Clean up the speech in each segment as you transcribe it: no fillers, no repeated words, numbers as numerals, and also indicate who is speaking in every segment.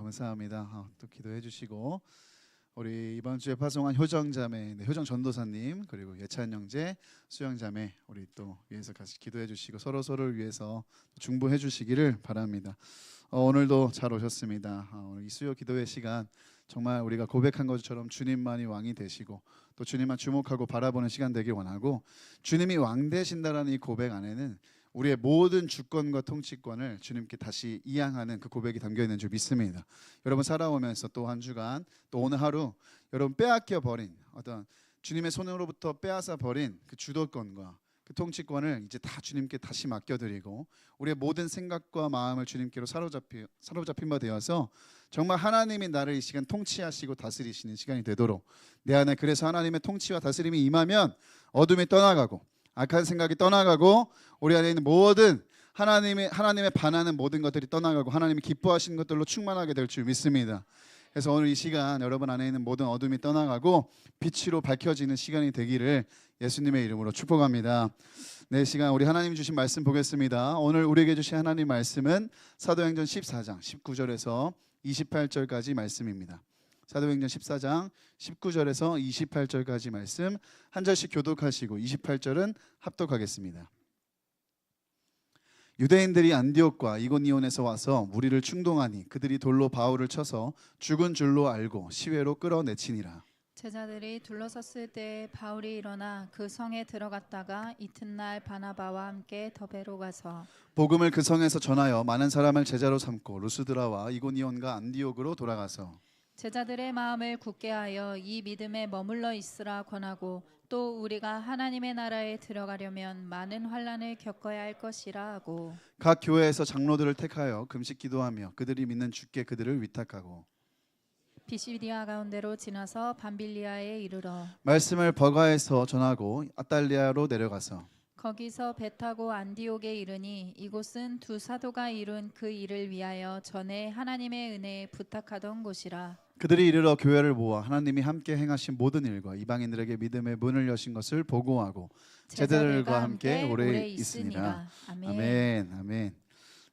Speaker 1: 감사합니다. 또 기도해 주시고 우리 이번 주에 파송한 효정자매, 효정 전도사님 그리고 예찬 형제, 수영자매 우리 또 위해서 같이 기도해 주시고 서로를 위해서 중보해 주시기를 바랍니다. 오늘도 잘 오셨습니다. 오늘 이 수요 기도회 시간 정말 우리가 고백한 것처럼 주님만이 왕이 되시고 또 주님만 주목하고 바라보는 시간 되길 원하고, 주님이 왕 되신다라는 이 고백 안에는 우리의 모든 주권과 통치권을 주님께 다시 이양하는 그 고백이 담겨 있는 줄 믿습니다. 여러분 살아오면서 또 한 주간 또 오늘 하루 여러분 빼앗겨 버린 어떤 주님의 손으로부터 빼앗아 버린 그 주도권과 그 통치권을 이제 다 주님께 다시 맡겨드리고 우리의 모든 생각과 마음을 주님께로 사로잡힌 바 되어서 정말 하나님이 나를 이 시간 통치하시고 다스리시는 시간이 되도록 내 안에, 그래서 하나님의 통치와 다스림이 임하면 어둠이 떠나가고 악한 생각이 떠나가고 우리 안에 있는 모든 하나님의 반하는 모든 것들이 떠나가고 하나님이 기뻐하시는 것들로 충만하게 될 줄 믿습니다. 그래서 오늘 이 시간 여러분 안에 있는 모든 어둠이 떠나가고 빛으로 밝혀지는 시간이 되기를 예수님의 이름으로 축복합니다. 네, 시간 우리 하나님 주신 말씀 보겠습니다. 오늘 우리에게 주신 하나님 말씀은 사도행전 14장 19절에서 28절까지 말씀입니다. 사도행전 14장 19절에서 28절까지 말씀 한 절씩 교독하시고 28절은 합독하겠습니다. 유대인들이 안디옥과 이고니온에서 와서 무리를 충동하니 그들이 돌로 바울을 쳐서 죽은 줄로 알고 시외로 끌어내치니라.
Speaker 2: 제자들이 둘러섰을 때 바울이 일어나 그 성에 들어갔다가 이튿날 바나바와 함께 더베로 가서
Speaker 1: 복음을 그 성에서 전하여 많은 사람을 제자로 삼고 루스드라와 이고니온과 안디옥으로 돌아가서
Speaker 2: 제자들의 마음을 굳게 하여 이 믿음에 머물러 있으라 권하고 또 우리가 하나님의 나라에 들어가려면 많은 환난을 겪어야 할 것이라 하고
Speaker 1: 각 교회에서 장로들을 택하여 금식 기도하며 그들이 믿는 주께 그들을 위탁하고
Speaker 2: 비시디아 가운데로 지나서 밤빌리아에 이르러
Speaker 1: 말씀을 버가에서 전하고 아달리아로 내려가서
Speaker 2: 거기서 배 타고 안디옥에 이르니 이곳은 두 사도가 이룬 그 일을 위하여 전에 하나님의 은혜에 부탁하던 곳이라.
Speaker 1: 그들이 이르러 교회를 모아 하나님이 함께 행하신 모든 일과 이방인들에게 믿음의 문을 여신 것을 보고하고 제자들과 함께 오래 있으니라. 아멘. 아멘.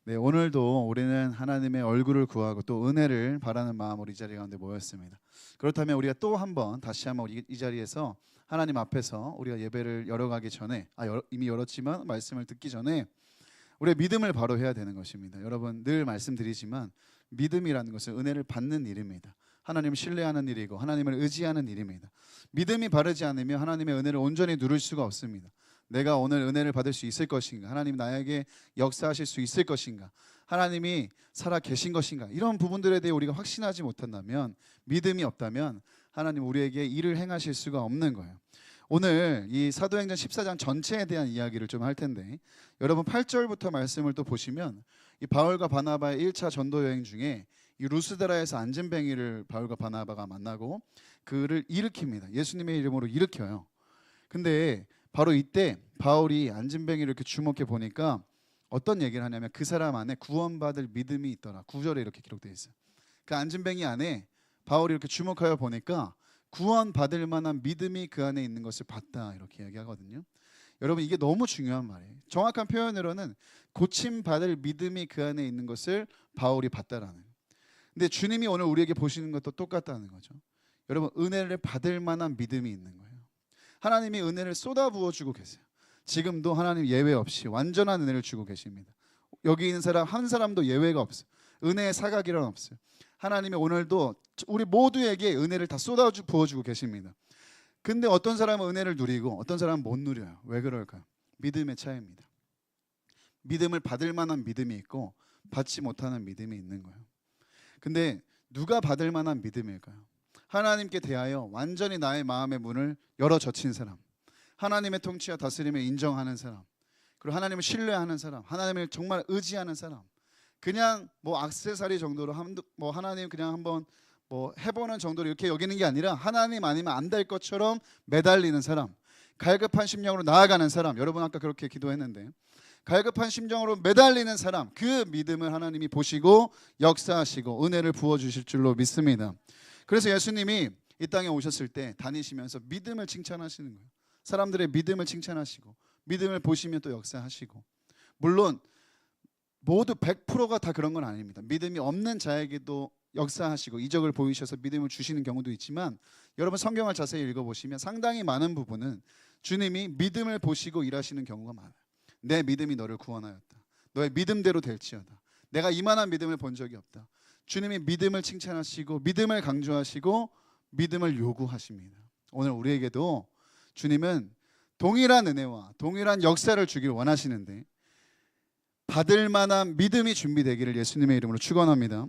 Speaker 1: 네, 오늘도 우리는 하나님의 얼굴을 구하고 또 은혜를 바라는 마음으로 이 자리 가운데 모였습니다. 그렇다면 우리가 또 한번 다시 한번 이 자리에서 하나님 앞에서 우리가 예배를 열어가기 전에 이미 열었지만 말씀을 듣기 전에 우리의 믿음을 바로 해야 되는 것입니다. 여러분 늘 말씀드리지만 믿음이라는 것은 은혜를 받는 일입니다. 하나님을 신뢰하는 일이고 하나님을 의지하는 일입니다. 믿음이 바르지 않으면 하나님의 은혜를 온전히 누릴 수가 없습니다. 내가 오늘 은혜를 받을 수 있을 것인가? 하나님 나에게 역사하실 수 있을 것인가? 하나님이 살아 계신 것인가? 이런 부분들에 대해 우리가 확신하지 못한다면, 믿음이 없다면 하나님 우리에게 일을 행하실 수가 없는 거예요. 오늘 이 사도행전 14장 전체에 대한 이야기를 좀 할 텐데, 여러분 8절부터 말씀을 또 보시면 이 바울과 바나바의 1차 전도 여행 중에 이 루스드라에서 안진뱅이를 바울과 바나바가 만나고 그를 일으킵니다. 예수님의 이름으로 일으켜요. 근데 바로 이때 바울이 안진뱅이를 이렇게 주목해 보니까 어떤 얘기를 하냐면 그 사람 안에 구원받을 믿음이 있더라. 9절에 이렇게 기록되어 있어요. 그 안진뱅이 안에 바울이 이렇게 주목하여 보니까 구원받을 만한 믿음이 그 안에 있는 것을 봤다, 이렇게 이야기하거든요. 여러분 이게 너무 중요한 말이에요. 정확한 표현으로는 고침받을 믿음이 그 안에 있는 것을 바울이 봤다라는. 근데 주님이 오늘 우리에게 보시는 것도 똑같다는 거죠. 여러분 은혜를 받을 만한 믿음이 있는 거예요. 하나님이 은혜를 쏟아부어 주고 계세요. 지금도 하나님 예외 없이 완전한 은혜를 주고 계십니다. 여기 있는 사람 한 사람도 예외가 없어요. 은혜의 사각이란 없어요. 하나님이 오늘도 우리 모두에게 은혜를 다 쏟아부어 주고 계십니다. 근데 어떤 사람은 은혜를 누리고 어떤 사람은 못 누려요. 왜 그럴까요? 믿음의 차이입니다. 믿음을 받을 만한 믿음이 있고 받지 못하는 믿음이 있는 거예요. 근데 누가 받을 만한 믿음일까요? 하나님께 대하여 완전히 나의 마음의 문을 열어 젖힌 사람, 하나님의 통치와 다스림을 인정하는 사람, 그리고 하나님을 신뢰하는 사람, 하나님을 정말 의지하는 사람, 그냥 뭐 액세서리 정도로 뭐 하나님 그냥 한번 뭐 해보는 정도로 이렇게 여기는 게 아니라 하나님 아니면 안 될 것처럼 매달리는 사람, 갈급한 심령으로 나아가는 사람. 여러분 아까 그렇게 기도했는데 갈급한 심정으로 매달리는 사람, 그 믿음을 하나님이 보시고 역사하시고 은혜를 부어주실 줄로 믿습니다. 그래서 예수님이 이 땅에 오셨을 때 다니시면서 믿음을 칭찬하시는 거예요. 사람들의 믿음을 칭찬하시고 믿음을 보시면 또 역사하시고, 물론 모두 100%가 다 그런 건 아닙니다. 믿음이 없는 자에게도 역사하시고 이적을 보이셔서 믿음을 주시는 경우도 있지만 여러분 성경을 자세히 읽어보시면 상당히 많은 부분은 주님이 믿음을 보시고 일하시는 경우가 많아요. 내 믿음이 너를 구원하였다. 너의 믿음대로 될지어다. 내가 이만한 믿음을 본 적이 없다. 주님이 믿음을 칭찬하시고 믿음을 강조하시고 믿음을 요구하십니다. 오늘 우리에게도 주님은 동일한 은혜와 동일한 역사를 주길 원하시는데 받을 만한 믿음이 준비되기를 예수님의 이름으로 축원합니다.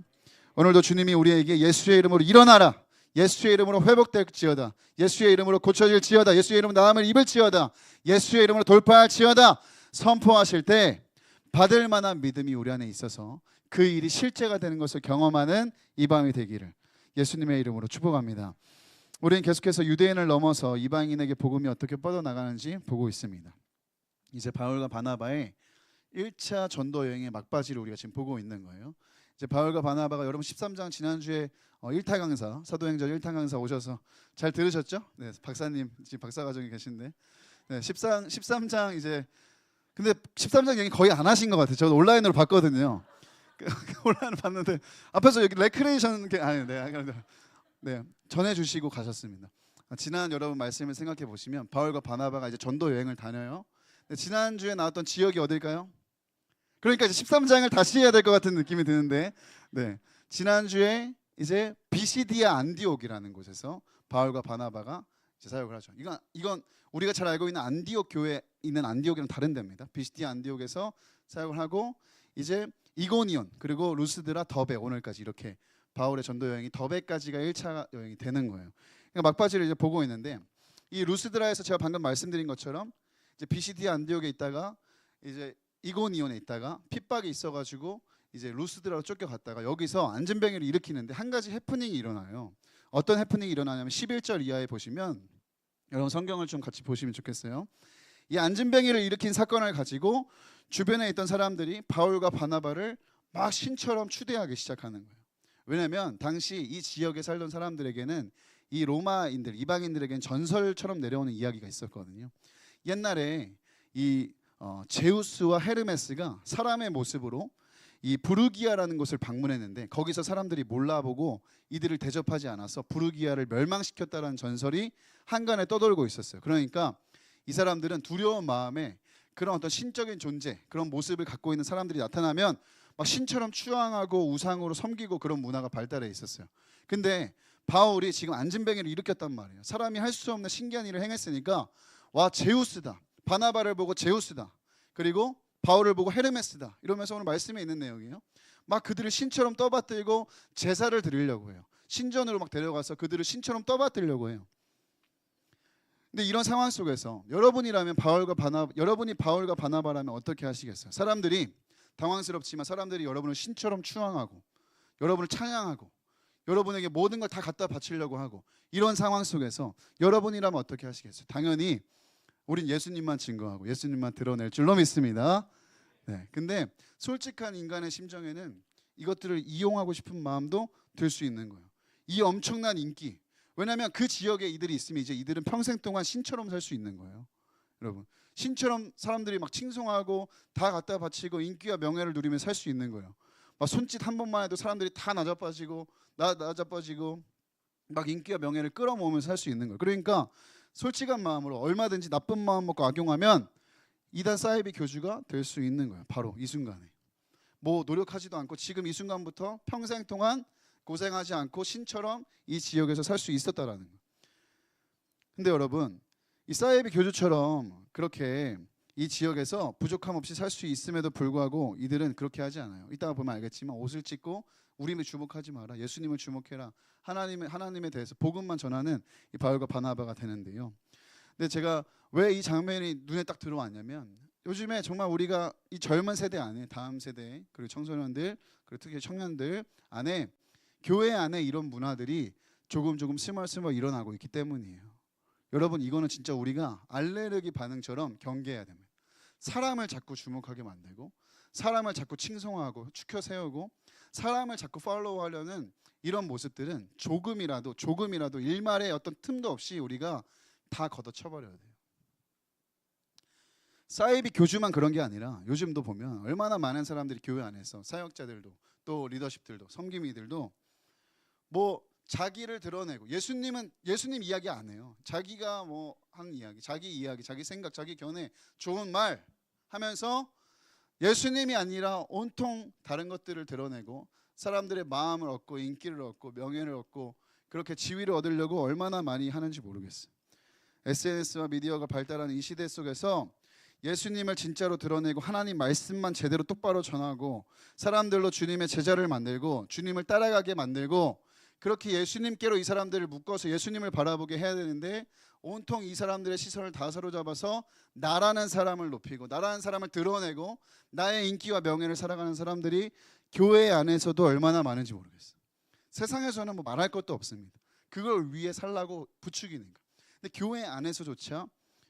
Speaker 1: 오늘도 주님이 우리에게 예수의 이름으로 일어나라, 예수의 이름으로 회복될지어다, 예수의 이름으로 고쳐질지어다, 예수의 이름으로 나음을 입을지어다, 예수의 이름으로 돌파할지어다 선포하실 때 받을 만한 믿음이 우리 안에 있어서 그 일이 실제가 되는 것을 경험하는 이 밤이 되기를 예수님의 이름으로 축복합니다. 우리는 계속해서 유대인을 넘어서 이방인에게 복음이 어떻게 뻗어나가는지 보고 있습니다. 이제 바울과 바나바의 1차 전도 여행의 막바지를 우리가 지금 보고 있는 거예요. 이제 바울과 바나바가 여러분 13장 지난주에 1타 강사 사도행전 1타 강사 오셔서 잘 들으셨죠? 네, 박사님 지금 박사과정에 계신데 네, 13장 이제 근데 13장 얘기 거의 안 하신 것 같아요. 저도 온라인으로 봤거든요. 온라인으로 봤는데 앞에서 여기 레크레이션 네, 전해주시고 가셨습니다. 지난 여러분 말씀을 생각해 보시면 바울과 바나바가 이제 전도 여행을 다녀요. 지난주에 나왔던 지역이 어딜까요? 그러니까 이제 13장을 다시 해야 될 것 같은 느낌이 드는데 네, 지난주에 이제 비시디아 안디옥이라는 곳에서 바울과 바나바가 이제 사역을 하죠. 이건 우리가 잘 알고 있는 안디옥 교회에 있는 안디옥이랑 다른 데입니다. 비시디아 안디옥에서 사역을 하고 이제 이고니온 그리고 루스드라 더베 오늘까지 이렇게 바울의 전도 여행이 더베까지가 1차 여행이 되는 거예요. 그러니까 막바지를 이제 보고 있는데 이 루스드라에서 제가 방금 말씀드린 것처럼 이제 비시디아 안디옥에 있다가 이제 이고니온에 있다가 핍박이 있어가지고 이제 루스드라로 쫓겨갔다가 여기서 안전병기를 일으키는데 한 가지 해프닝이 일어나요. 어떤 해프닝이 일어나냐면 11절 이하에 보시면 여러분 성경을 좀 같이 보시면 좋겠어요. 이 안전병기를 일으킨 사건을 가지고 주변에 있던 사람들이 바울과 바나바를 막 신처럼 추대하기 시작하는 거예요. 왜냐하면 당시 이 지역에 살던 사람들에게는 이 로마인들, 이방인들에게는 전설처럼 내려오는 이야기가 있었거든요. 옛날에 이 제우스와 헤르메스가 사람의 모습으로 이 부르기아라는 곳을 방문했는데 거기서 사람들이 몰라보고 이들을 대접하지 않아서 부르기아를 멸망시켰다는 전설이 한간에 떠돌고 있었어요. 그러니까 이 사람들은 두려운 마음에 그런 어떤 신적인 존재, 그런 모습을 갖고 있는 사람들이 나타나면 막 신처럼 추앙하고 우상으로 섬기고 그런 문화가 발달해 있었어요. 근데 바울이 지금 안진뱅이를 일으켰단 말이에요. 사람이 할 수 없는 신기한 일을 행했으니까 와 제우스다. 바나바를 보고 제우스다. 그리고 바울을 보고 헤르메스다. 이러면서 오늘 말씀에 있는 내용이에요. 막 그들을 신처럼 떠받들고 제사를 드리려고 해요. 신전으로 막 데려가서 그들을 신처럼 떠받들려고 해요. 근데 이런 상황 속에서 여러분이 바울과 바나바라면 어떻게 하시겠어요? 사람들이 당황스럽지만 사람들이 여러분을 신처럼 추앙하고 여러분을 찬양하고 여러분에게 모든 걸 다 갖다 바치려고 하고 이런 상황 속에서 여러분이라면 어떻게 하시겠어요? 당연히 우린 예수님만 증거하고 예수님만 드러낼 줄로 믿습니다. 네, 근데 솔직한 인간의 심정에는 이것들을 이용하고 싶은 마음도 들 수 있는 거예요. 이 엄청난 인기. 왜냐하면 그 지역에 이들이 있으면 이제 이들은 평생 동안 신처럼 살 수 있는 거예요. 여러분, 신처럼 사람들이 막 칭송하고 다 갖다 바치고 인기와 명예를 누리며 살 수 있는 거예요. 막 손짓 한 번만 해도 사람들이 다 낮아빠지고 막 인기와 명예를 끌어모으면서 살 수 있는 거예요. 그러니까 솔직한 마음으로 얼마든지 나쁜 마음 먹고 악용하면 이단 사이비 교주가 될 수 있는 거예요. 바로 이 순간에. 뭐 노력하지도 않고 지금 이 순간부터 평생 동안 고생하지 않고 신처럼 이 지역에서 살 수 있었다라는 거예요. 근데 여러분, 이 사이비 교주처럼 그렇게 이 지역에서 부족함 없이 살 수 있음에도 불구하고 이들은 그렇게 하지 않아요. 이따가 보면 알겠지만 옷을 찢고 우리를 주목하지 마라. 예수님을 주목해라. 하나님에 대해서 복음만 전하는 이 바울과 바나바가 되는데요. 근데 제가 왜 이 장면이 눈에 딱 들어왔냐면 요즘에 정말 우리가 이 젊은 세대 안에 다음 세대 그리고 청소년들 그리고 특히 청년들 안에 교회 안에 이런 문화들이 조금 스멀스멀 일어나고 있기 때문이에요. 여러분 이거는 진짜 우리가 알레르기 반응처럼 경계해야 됩니다. 사람을 자꾸 주목하게 만들고 사람을 자꾸 칭송하고 추켜 세우고 사람을 자꾸 팔로우하려는 이런 모습들은 조금이라도 일말의 어떤 틈도 없이 우리가 다 걷어쳐버려야 돼요. 사이비 교주만 그런 게 아니라 요즘도 보면 얼마나 많은 사람들이 교회 안에서 사역자들도 또 리더십들도 섬김이들도 뭐 자기를 드러내고 예수님 이야기 안 해요. 자기가 뭐 한 이야기, 자기 생각, 자기 견해, 좋은 말 하면서 예수님이 아니라 온통 다른 것들을 드러내고 사람들의 마음을 얻고 인기를 얻고 명예를 얻고 그렇게 지위를 얻으려고 얼마나 많이 하는지 모르겠어요. SNS와 미디어가 발달하는 이 시대 속에서 예수님을 진짜로 드러내고 하나님 말씀만 제대로 똑바로 전하고 사람들로 주님의 제자를 만들고 주님을 따라가게 만들고 그렇게 예수님께로 이 사람들을 묶어서 예수님을 바라보게 해야 되는데 온통 이 사람들의 시선을 다 사로잡아서 나라는 사람을 높이고 나라는 사람을 드러내고 나의 인기와 명예를 살아가는 사람들이 교회 안에서도 얼마나 많은지 모르겠어요. 세상에서는 뭐 말할 것도 없습니다. 그걸 위해 살라고 부추기는 거. 근데 교회 안에서조차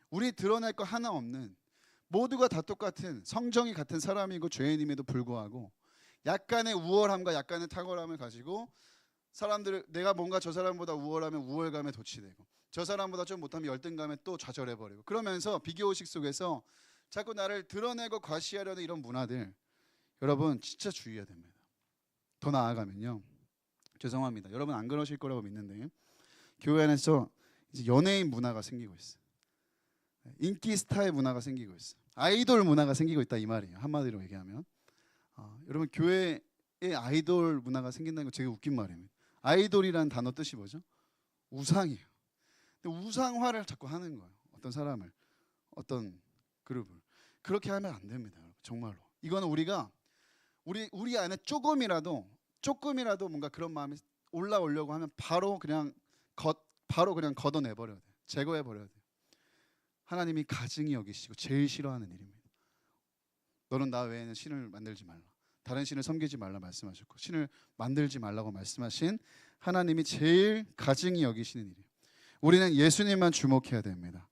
Speaker 1: 우리 드러낼 거 하나 없는 모두가 다 똑같은 성정이 같은 사람이고 죄인임에도 불구하고 약간의 우월함과 약간의 탁월함을 가지고 사람들을 내가 뭔가 저 사람보다 우월하면 우월감에 도취되고 저 사람보다 좀 못하면 열등감에 또 좌절해버리고 그러면서 비교의식 속에서 자꾸 나를 드러내고 과시하려는 이런 문화들 여러분 진짜 주의해야 됩니다. 더 나아가면요. 죄송합니다. 여러분 안 그러실 거라고 믿는데 교회 안에서 이제 연예인 문화가 생기고 있어요. 인기 스타의 문화가 생기고 있어요. 아이돌 문화가 생기고 있다 이 말이에요. 한마디로 얘기하면 여러분 교회에 아이돌 문화가 생긴다는 거 되게 웃긴 말입니다. 아이돌이라는 단어 뜻이 뭐죠? 우상이에요. 근데 우상화를 자꾸 하는 거예요. 어떤 사람을, 어떤 그룹을 그렇게 하면 안 됩니다. 정말로. 이거는 우리가 우리 안에 조금이라도 뭔가 그런 마음이 올라오려고 하면 바로 그냥 걷어내 버려야 돼요. 제거해 버려야 돼요. 하나님이 가증히 여기시고 제일 싫어하는 일입니다. 너는 나 외에는 신을 만들지 말라. 다른 신을 섬기지 말라 말씀하셨고 신을 만들지 말라고 말씀하신 하나님이 제일 가증히 여기시는 일이에요. 우리는 예수님만 주목해야 됩니다.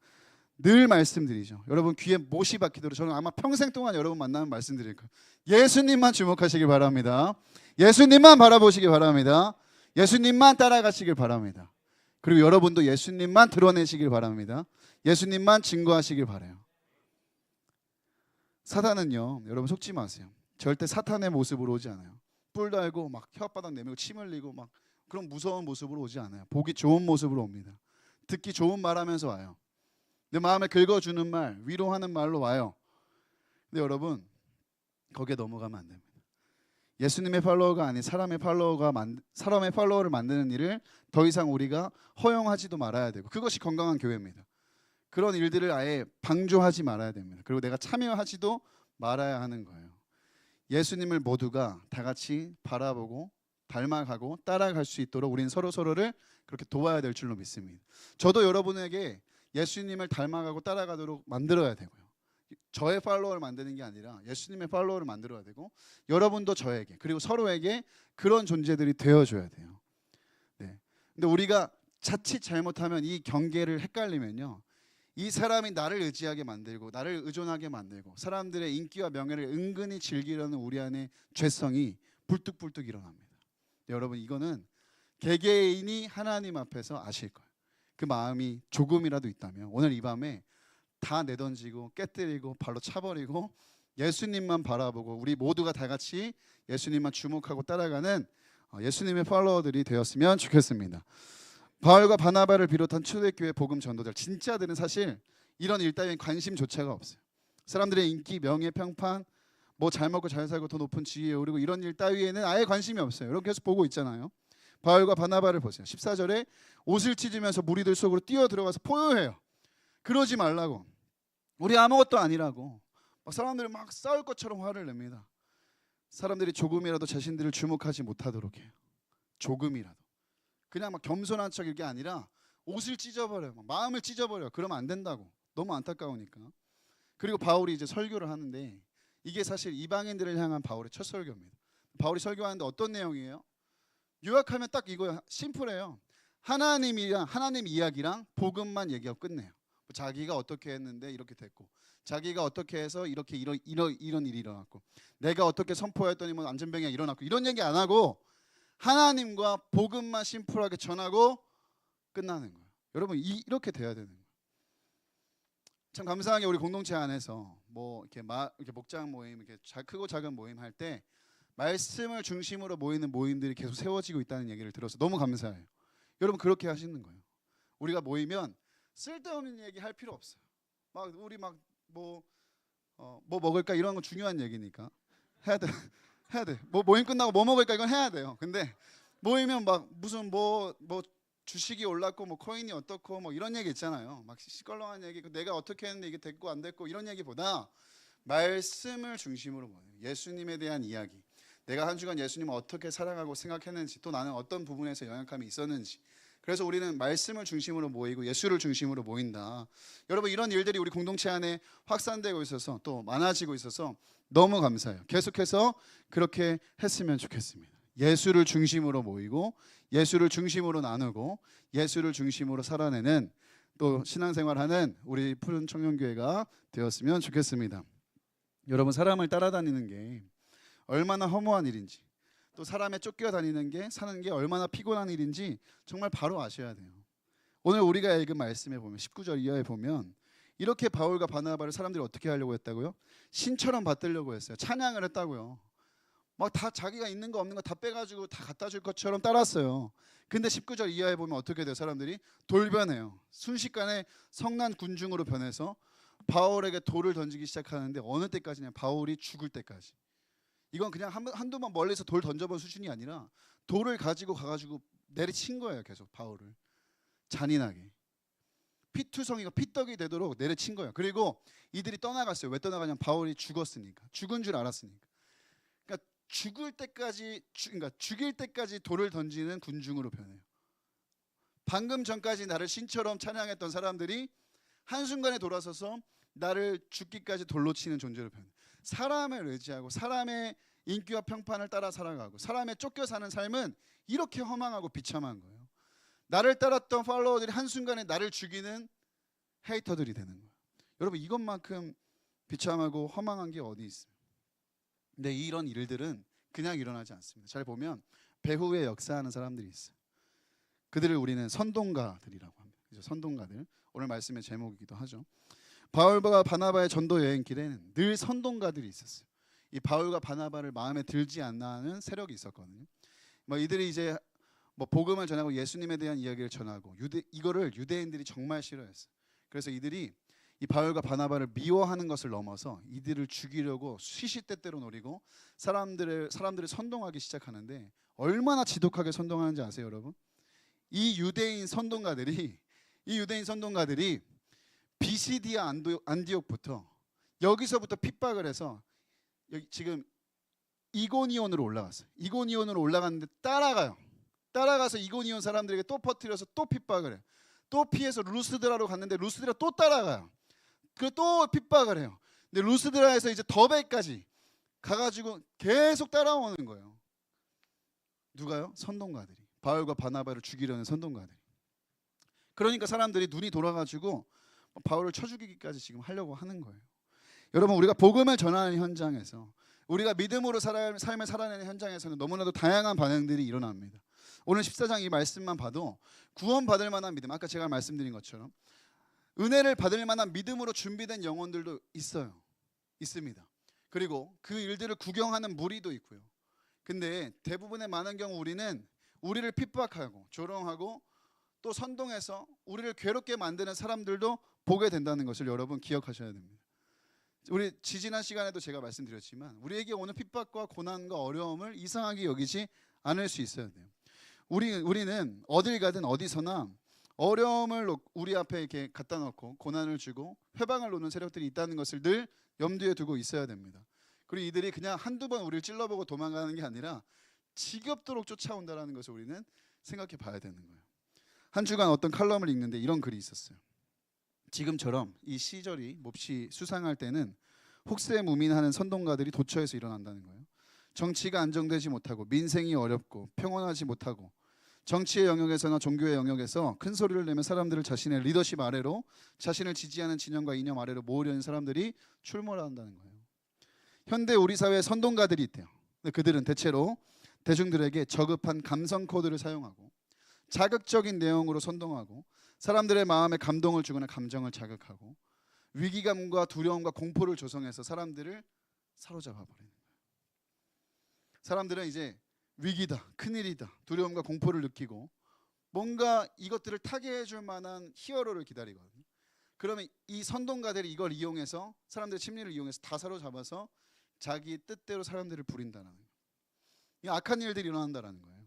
Speaker 1: 늘 말씀드리죠. 여러분 귀에 못이 박히도록 저는 아마 평생 동안 여러분 만나면 말씀드릴 거예요. 예수님만 주목하시길 바랍니다. 예수님만 바라보시길 바랍니다. 예수님만 따라가시길 바랍니다. 그리고 여러분도 예수님만 드러내시길 바랍니다. 예수님만 증거하시길 바라요. 사탄은요, 여러분 속지 마세요. 절대 사탄의 모습으로 오지 않아요. 뿔 달고 막 혓바닥 내밀고 침 흘리고 막 그런 무서운 모습으로 오지 않아요. 보기 좋은 모습으로 옵니다. 듣기 좋은 말하면서 와요. 내 마음을 긁어주는 말, 위로하는 말로 와요. 근데 여러분 거기에 넘어가면 안 됩니다. 예수님의 팔로워가 아닌 사람의 팔로워를 만드는 일을 더 이상 우리가 허용하지도 말아야 되고 그것이 건강한 교회입니다. 그런 일들을 아예 방조하지 말아야 됩니다. 그리고 내가 참여하지도 말아야 하는 거예요. 예수님을 모두가 다 같이 바라보고 닮아가고 따라갈 수 있도록 우리는 서로를 그렇게 도와야 될 줄로 믿습니다. 저도 여러분에게 예수님을 닮아가고 따라가도록 만들어야 되고요. 저의 팔로워를 만드는 게 아니라 예수님의 팔로워를 만들어야 되고 여러분도 저에게 그리고 서로에게 그런 존재들이 되어줘야 돼요. 네. 근데 우리가 자칫 잘못하면 이 경계를 헷갈리면요. 이 사람이 나를 의지하게 만들고 나를 의존하게 만들고 사람들의 인기와 명예를 은근히 즐기려는 우리 안의 죄성이 불뚝불뚝 일어납니다. 여러분 이거는 개개인이 하나님 앞에서 아실 거예요. 그 마음이 조금이라도 있다면 오늘 이 밤에 다 내던지고 깨뜨리고 발로 차버리고 예수님만 바라보고 우리 모두가 다 같이 예수님만 주목하고 따라가는 예수님의 팔로워들이 되었으면 좋겠습니다. 바울과 바나바를 비롯한 초대교회 복음 전도자 진짜들은 사실 이런 일 따위엔 관심조차가 없어요. 사람들의 인기, 명예, 평판, 뭐 잘 먹고 잘 살고 더 높은 지위에 오르고 이런 일 따위에는 아예 관심이 없어요. 이렇게 계속 보고 있잖아요. 바울과 바나바를 보세요. 14절에 옷을 찢으면서 무리들 속으로 뛰어 들어가서 포효해요. 그러지 말라고. 우리 아무것도 아니라고. 막 사람들이 막 싸울 것처럼 화를 냅니다. 사람들이 조금이라도 자신들을 주목하지 못하도록 해요. 조금이라도. 그냥 막 겸손한 척 이게 아니라 옷을 찢어버려요. 마음을 찢어버려요. 그러면 안 된다고. 너무 안타까우니까. 그리고 바울이 이제 설교를 하는데 이게 사실 이방인들을 향한 바울의 첫 설교입니다. 바울이 설교하는데 어떤 내용이에요? 요약하면 딱 이거예요. 심플해요. 하나님 이야기랑 복음만 얘기하고 끝내요. 자기가 어떻게 했는데 이렇게 됐고 자기가 어떻게 해서 이렇게 이런 일이 일어났고 내가 어떻게 선포했더니 뭐 안전병이 일어났고 이런 얘기 안 하고 하나님과 복음만 심플하게 전하고 끝나는 거예요. 여러분 이렇게 돼야 되는 거예요. 참 감사하게 우리 공동체 안에서 뭐 이렇게 목장 모임 이렇게 크고 작은 모임 할 때 말씀을 중심으로 모이는 모임들이 계속 세워지고 있다는 얘기를 들어서 너무 감사해요. 여러분 그렇게 하시는 거예요. 우리가 모이면 쓸데없는 얘기 할 필요 없어요. 막 우리 막 뭐 먹을까 이런 건 중요한 얘기니까 해야 돼. 해야 돼. 뭐 모임 끝나고 뭐 먹을까 이건 해야 돼요. 근데 모이면 막 무슨 뭐 주식이 올랐고 뭐 코인이 어떻고 뭐 이런 얘기 있잖아요. 막 시끌렁한 얘기, 내가 어떻게 했는데 이게 됐고 안 됐고 이런 얘기보다 말씀을 중심으로 모여요. 예수님에 대한 이야기. 내가 한 주간 예수님을 어떻게 사랑하고 생각했는지, 또 나는 어떤 부분에서 영향감이 있었는지. 그래서 우리는 말씀을 중심으로 모이고 예수를 중심으로 모인다. 여러분 이런 일들이 우리 공동체 안에 확산되고 있어서 또 많아지고 있어서 너무 감사해요. 계속해서 그렇게 했으면 좋겠습니다. 예수를 중심으로 모이고 예수를 중심으로 나누고 예수를 중심으로 살아내는 또 신앙생활하는 우리 푸른 청년교회가 되었으면 좋겠습니다. 여러분 사람을 따라다니는 게 얼마나 허무한 일인지, 또 사람에 쫓겨다니는 게 사는 게 얼마나 피곤한 일인지 정말 바로 아셔야 돼요. 오늘 우리가 읽은 말씀에 보면 19절 이하에 보면 이렇게 바울과 바나바를 사람들이 어떻게 하려고 했다고요? 신처럼 받들려고 했어요. 찬양을 했다고요. 막 다 자기가 있는 거 없는 거 다 빼가지고 다 갖다 줄 것처럼 따랐어요. 근데 19절 이하에 보면 어떻게 돼요? 사람들이 돌변해요. 순식간에 성난 군중으로 변해서 바울에게 돌을 던지기 시작하는데 어느 때까지냐? 바울이 죽을 때까지. 이건 그냥 한두 번 멀리서 돌 던져본 수준이 아니라 돌을 가지고 가가지고 내리친 거예요. 계속 바울을 잔인하게 피투성이가 피떡이 되도록 내리친 거예요. 그리고 이들이 떠나갔어요. 왜 떠나가냐면 바울이 죽었으니까, 죽은 줄 알았으니까. 그러니까 죽일 때까지 돌을 던지는 군중으로 변해요. 방금 전까지 나를 신처럼 찬양했던 사람들이 한순간에 돌아서서 나를 죽기까지 돌로 치는 존재로 변해요. 사람을 의지하고 사람의 인기와 평판을 따라 살아가고 사람에 쫓겨 사는 삶은 이렇게 허망하고 비참한 거예요. 나를 따랐던 팔로워들이 한순간에 나를 죽이는 헤이터들이 되는 거예요. 여러분 이것만큼 비참하고 허망한 게 어디 있어요? 근데 이런 일들은 그냥 일어나지 않습니다. 잘 보면 배후에 역사하는 사람들이 있어요. 그들을 우리는 선동가들이라고 합니다. 그죠? 선동가들. 오늘 말씀의 제목이기도 하죠. 바울과 바나바의 전도 여행길에는 늘 선동가들이 있었어요. 이 바울과 바나바를 마음에 들지 않나 하는 세력이 있었거든요. 뭐 이들이 이제 뭐 복음을 전하고 예수님에 대한 이야기를 전하고 이거를 유대인들이 정말 싫어했어요. 그래서 이들이 이 바울과 바나바를 미워하는 것을 넘어서 이들을 죽이려고 시시때때로 노리고 사람들을 선동하기 시작하는데 얼마나 지독하게 선동하는지 아세요, 여러분? 이 유대인 선동가들이 비시디아 안디옥부터 여기서부터 핍박을 해서 여기 지금 이고니온으로 올라갔어요. 이고니온으로 올라갔는데 따라가서 이고니온 사람들에게 또 퍼뜨려서 또 핍박을 해요. 또 피해서 루스드라로 갔는데 루스드라 또 따라가요. 그 또 핍박을 해요. 근데 루스드라에서 이제 더베까지 가가지고 계속 따라오는 거예요. 누가요? 선동가들이. 바울과 바나바를 죽이려는 선동가들이. 그러니까 사람들이 눈이 돌아가지고 바울을 쳐 죽이기까지 지금 하려고 하는 거예요. 여러분 우리가 복음을 전하는 현장에서 우리가 믿음으로 삶을 살아내는 현장에서는 너무나도 다양한 반응들이 일어납니다. 오늘 14장 이 말씀만 봐도 구원받을 만한 믿음, 아까 제가 말씀드린 것처럼 은혜를 받을 만한 믿음으로 준비된 영혼들도 있습니다. 그리고 그 일들을 구경하는 무리도 있고요. 근데 대부분의 많은 경우 우리를 핍박하고 조롱하고 또 선동해서 우리를 괴롭게 만드는 사람들도 보게 된다는 것을 여러분 기억하셔야 됩니다. 우리 지지난 시간에도 제가 말씀드렸지만 우리에게 오는 핍박과 고난과 어려움을 이상하게 여기지 않을 수 있어야 돼요. 우리는 어딜 가든 어디서나 어려움을 우리 앞에 이렇게 갖다 놓고 고난을 주고 회방을 놓는 세력들이 있다는 것을 늘 염두에 두고 있어야 됩니다. 그리고 이들이 그냥 한두 번 우리를 찔러보고 도망가는 게 아니라 지겹도록 쫓아온다는 것을 우리는 생각해 봐야 되는 거예요. 한 주간 어떤 칼럼을 읽는데 이런 글이 있었어요. 지금처럼 이 시절이 몹시 수상할 때는 혹세무민하는 선동가들이 도처에서 일어난다는 거예요. 정치가 안정되지 못하고 민생이 어렵고 평온하지 못하고 정치의 영역에서나 종교의 영역에서 큰 소리를 내며 사람들을 자신의 리더십 아래로 자신을 지지하는 진영과 이념 아래로 모으려는 사람들이 출몰한다는 거예요. 현대 우리 사회에 선동가들이 있대요. 근데 그들은 대체로 대중들에게 저급한 감성 코드를 사용하고 자극적인 내용으로 선동하고 사람들의 마음에 감동을 주거나 감정을 자극하고 위기감과 두려움과 공포를 조성해서 사람들을 사로잡아 버리는 거예요. 사람들은 이제 위기다, 큰일이다, 두려움과 공포를 느끼고 뭔가 이것들을 타개해 줄 만한 히어로를 기다리거든요. 그러면 이 선동가들이 이걸 이용해서, 사람들의 심리를 이용해서 다 사로잡아서 자기 뜻대로 사람들을 부린다는 거예요. 이 악한 일들이 일어난다는 거예요.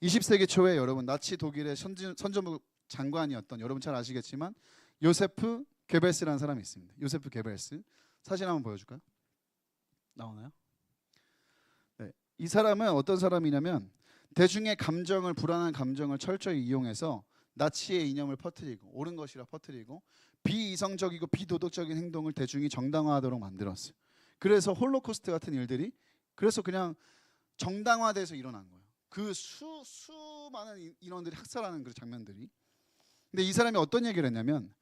Speaker 1: 20세기 초에 여러분 나치 독일의 선전부 장관이었던, 여러분 잘 아시겠지만 요세프 괴벨스라는 사람이 있습니다. 요세프 괴벨스. 사진 한번 보여줄까요? 나오나요? 네. 이 사람은 어떤 사람이냐면 대중의 감정을, 불안한 감정을 철저히 이용해서 나치의 이념을 퍼뜨리고, 옳은 것이라 퍼뜨리고, 비이성적이고 비도덕적인 행동을 대중이 정당화하도록 만들었어요. 그래서 홀로코스트 같은 일들이 그래서 그냥 정당화돼서 일어난 거예요. 그 수많은 인원들이 학살하는 그런 장면들이. 근데 이 사람이 어떤 얘기를 했냐면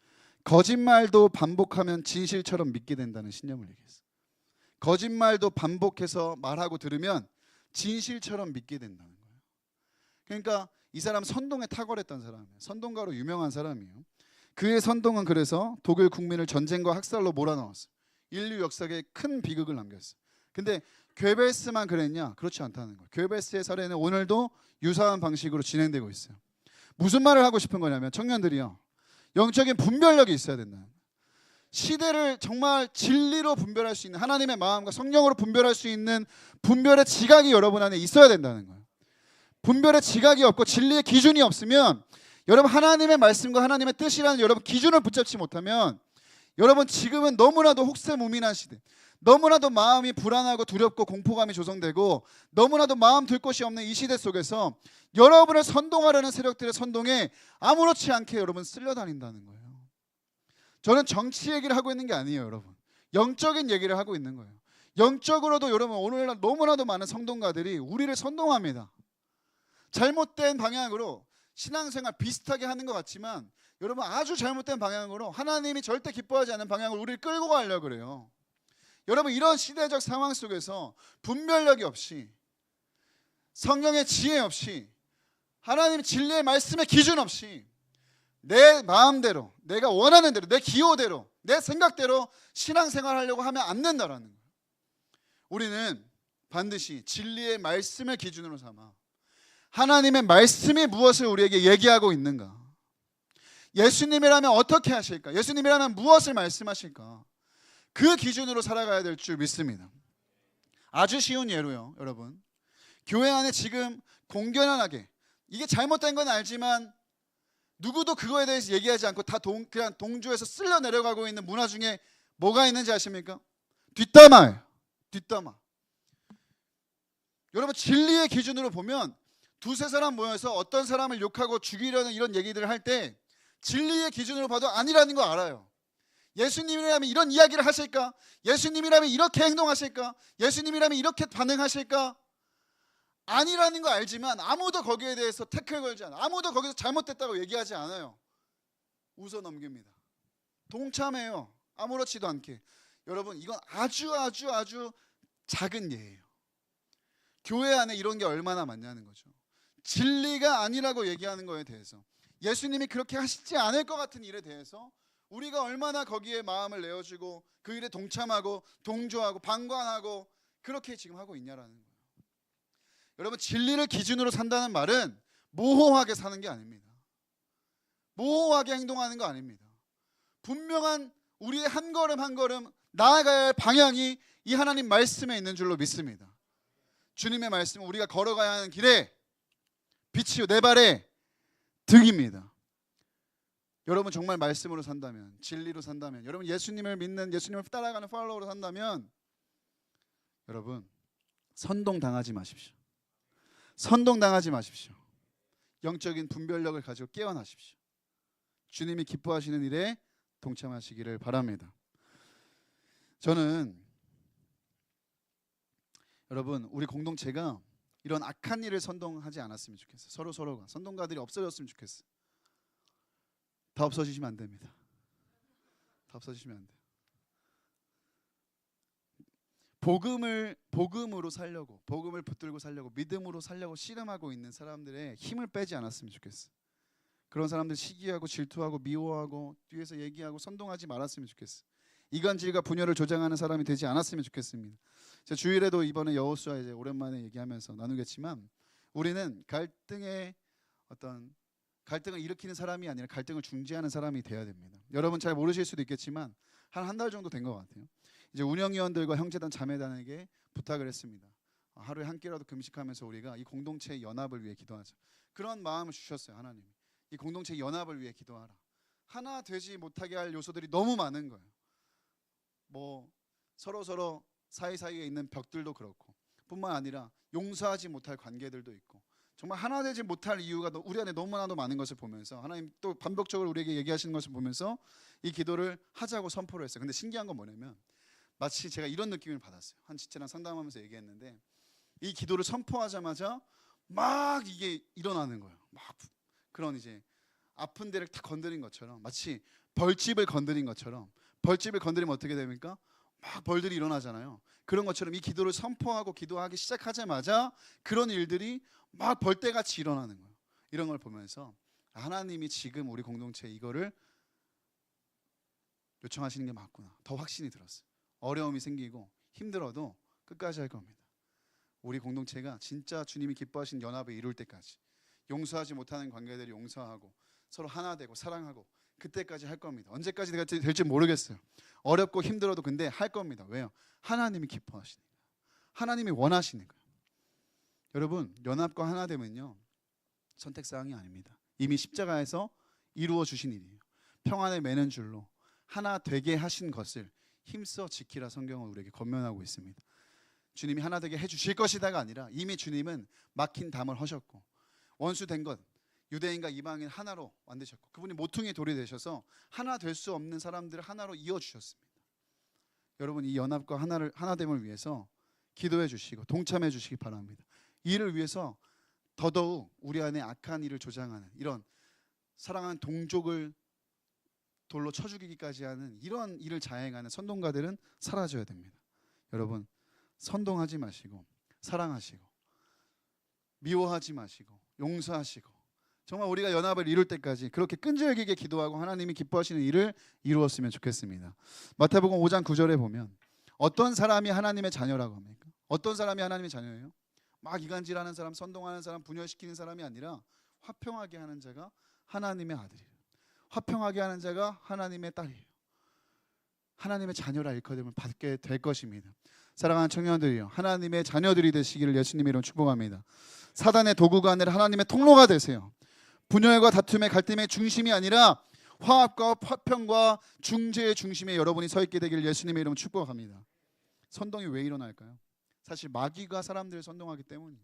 Speaker 1: 거짓말도 반복하면 진실처럼 믿게 된다는 신념을 얘기했어요. 거짓말도 반복해서 말하고 들으면 진실처럼 믿게 된다는 거예요. 그러니까 이 사람 선동에 탁월했던 사람이에요. 선동가로 유명한 사람이에요. 그의 선동은 그래서 독일 국민을 전쟁과 학살로 몰아넣었어요. 인류 역사에 큰 비극을 남겼어요. 근데 괴벨스만 그랬냐? 그렇지 않다는 거예요. 괴벨스의 사례는 오늘도 유사한 방식으로 진행되고 있어요. 무슨 말을 하고 싶은 거냐면 청년들이요, 영적인 분별력이 있어야 된다. 시대를 정말 진리로 분별할 수 있는, 하나님의 마음과 성령으로 분별할 수 있는 분별의 지각이 여러분 안에 있어야 된다는 거예요. 분별의 지각이 없고 진리의 기준이 없으면, 여러분 하나님의 말씀과 하나님의 뜻이라는 여러분 기준을 붙잡지 못하면, 여러분 지금은 너무나도 혹세무민한 시대, 너무나도 마음이 불안하고 두렵고 공포감이 조성되고 너무나도 마음 들 곳이 없는 이 시대 속에서 여러분을 선동하려는 세력들의 선동에 아무렇지 않게 여러분 쓸려다닌다는 거예요. 저는 정치 얘기를 하고 있는 게 아니에요, 여러분. 영적인 얘기를 하고 있는 거예요. 영적으로도 여러분 오늘날 너무나도 많은 선동가들이 우리를 선동합니다. 잘못된 방향으로 신앙생활 비슷하게 하는 것 같지만 여러분 아주 잘못된 방향으로, 하나님이 절대 기뻐하지 않는 방향으로 우리를 끌고 가려고 그래요. 여러분 이런 시대적 상황 속에서 분별력이 없이, 성령의 지혜 없이, 하나님의 진리의 말씀의 기준 없이 내 마음대로, 내가 원하는 대로, 내 기호대로, 내 생각대로 신앙생활 하려고 하면 안 된다라는 거예요. 우리는 반드시 진리의 말씀을 기준으로 삼아 하나님의 말씀이 무엇을 우리에게 얘기하고 있는가, 예수님이라면 어떻게 하실까, 예수님이라면 무엇을 말씀하실까, 그 기준으로 살아가야 될 줄 믿습니다. 아주 쉬운 예로요, 여러분. 교회 안에 지금 공견하게, 이게 잘못된 건 알지만 누구도 그거에 대해서 얘기하지 않고 다 그냥 동조해서 쓸려 내려가고 있는 문화 중에 뭐가 있는지 아십니까? 뒷담화예요. 뒷담화. 여러분 진리의 기준으로 보면 두세 사람 모여서 어떤 사람을 욕하고 죽이려는 이런 얘기들을 할 때 진리의 기준으로 봐도 아니라는 거 알아요. 예수님이라면 이런 이야기를 하실까? 예수님이라면 이렇게 행동하실까? 예수님이라면 이렇게 반응하실까? 아니라는 거 알지만 아무도 거기에 대해서 태클 걸지 않아요. 아무도 거기서 잘못됐다고 얘기하지 않아요. 웃어 넘깁니다. 동참해요. 아무렇지도 않게. 여러분 이건 아주 작은 예예요. 교회 안에 이런 게 얼마나 많냐는 거죠. 진리가 아니라고 얘기하는 거에 대해서, 예수님이 그렇게 하시지 않을 것 같은 일에 대해서 우리가 얼마나 거기에 마음을 내어주고 그 일에 동참하고 동조하고 방관하고 그렇게 지금 하고 있냐라는 거예요. 여러분 진리를 기준으로 산다는 말은 모호하게 사는 게 아닙니다. 모호하게 행동하는 거 아닙니다. 분명한 우리의 한 걸음 한 걸음 나아가야 할 방향이 이 하나님 말씀에 있는 줄로 믿습니다. 주님의 말씀은 우리가 걸어가야 하는 길에 빛이요 내 발의 등입니다. 여러분 정말 말씀으로 산다면, 진리로 산다면, 여러분 예수님을 믿는, 예수님을 따라가는 팔로워로 산다면 여러분 선동당하지 마십시오. 선동당하지 마십시오. 영적인 분별력을 가지고 깨어나십시오. 주님이 기뻐하시는 일에 동참하시기를 바랍니다. 저는 여러분 우리 공동체가 이런 악한 일을 선동하지 않았으면 좋겠어요. 서로가 선동가들이 없어졌으면 좋겠어요. 다 없어지시면 안 됩니다. 다 없어지시면 안 돼요. 복음으로 살려고, 복음을 붙들고 살려고, 믿음으로 살려고 씨름하고 있는 사람들의 힘을 빼지 않았으면 좋겠어요. 그런 사람들 시기하고 질투하고 미워하고 뒤에서 얘기하고 선동하지 말았으면 좋겠어요. 이간질과 분열을 조장하는 사람이 되지 않았으면 좋겠습니다. 제 주일에도 이번에 여호수아 이제 오랜만에 얘기하면서 나누겠지만 우리는 갈등을 일으키는 사람이 아니라 갈등을 중재하는 사람이 되어야 됩니다. 여러분 잘 모르실 수도 있겠지만 한 달 정도 된 것 같아요. 이제 운영위원들과 형제단 자매단에게 부탁을 했습니다. 하루에 한 끼라도 금식하면서 우리가 이 공동체의 연합을 위해 기도하자. 그런 마음을 주셨어요. 하나님이. 이 공동체의 연합을 위해 기도하라. 하나 되지 못하게 할 요소들이 너무 많은 거예요. 뭐 서로 사이사이에 있는 벽들도 그렇고 뿐만 아니라 용서하지 못할 관계들도 있고 정말 하나 되지 못할 이유가 우리 안에 너무나도 많은 것을 보면서 하나님 또 반복적으로 우리에게 얘기하시는 것을 보면서 이 기도를 하자고 선포를 했어요. 근데 신기한 건 뭐냐면 마치 제가 이런 느낌을 받았어요. 한 지체랑 상담하면서 얘기했는데 이 기도를 선포하자마자 막 이게 일어나는 거예요. 막 그런 이제 아픈 데를 탁 건드린 것처럼 마치 벌집을 건드린 것처럼 벌집을 건드리면 어떻게 됩니까? 막 벌들이 일어나잖아요. 그런 것처럼 이 기도를 선포하고 기도하기 시작하자마자 그런 일들이 막 벌떼같이 일어나는 거예요. 이런 걸 보면서 하나님이 지금 우리 공동체에 이거를 요청하시는 게 맞구나. 더 확신이 들었어요. 어려움이 생기고 힘들어도 끝까지 할 겁니다. 우리 공동체가 진짜 주님이 기뻐하신 연합을 이룰 때까지 용서하지 못하는 관계들을 용서하고 서로 하나 되고 사랑하고 그때까지 할 겁니다. 언제까지 될지 모르겠어요. 어렵고 힘들어도 근데 할 겁니다. 왜요? 하나님이 기뻐하시니까. 하나님이 원하시니까. 여러분 연합과 하나됨은요 선택사항이 아닙니다. 이미 십자가에서 이루어 주신 일이에요. 평안을 매는 줄로 하나 되게 하신 것을 힘써 지키라 성경은 우리에게 권면하고 있습니다. 주님이 하나 되게 해주실 것이다가 아니라 이미 주님은 막힌 담을 허셨고 원수된 것 유대인과 이방인 하나로 만드셨고 그분이 모퉁이 돌이 되셔서 하나 될 수 없는 사람들을 하나로 이어주셨습니다. 여러분 이 연합과 하나됨을 위해서 기도해 주시고 동참해 주시기 바랍니다. 이를 위해서 더더욱 우리 안에 악한 일을 조장하는 이런 사랑하는 동족을 돌로 쳐 죽이기까지 하는 이런 일을 자행하는 선동가들은 사라져야 됩니다. 여러분 선동하지 마시고 사랑하시고 미워하지 마시고 용서하시고 정말 우리가 연합을 이룰 때까지 그렇게 끈질기게 기도하고 하나님이 기뻐하시는 일을 이루었으면 좋겠습니다. 마태복음 5장 9절에 보면 어떤 사람이 하나님의 자녀라고 합니까? 어떤 사람이 하나님의 자녀예요? 막 이간질하는 사람, 선동하는 사람, 분열시키는 사람이 아니라 화평하게 하는 자가 하나님의 아들이에요. 화평하게 하는 자가 하나님의 딸이에요. 하나님의 자녀라 일컬음을 받게 될 것입니다. 사랑하는 청년들이요, 하나님의 자녀들이 되시기를 예수님의 이름으로 축복합니다. 사단의 도구가 아니라 하나님의 통로가 되세요. 분열과 다툼의 갈등의 중심이 아니라 화합과 화평과 중재의 중심에 여러분이 서 있게 되기를 예수님의 이름으로 축복합니다. 선동이 왜 일어날까요? 사실 마귀가 사람들을 선동하기 때문이에요.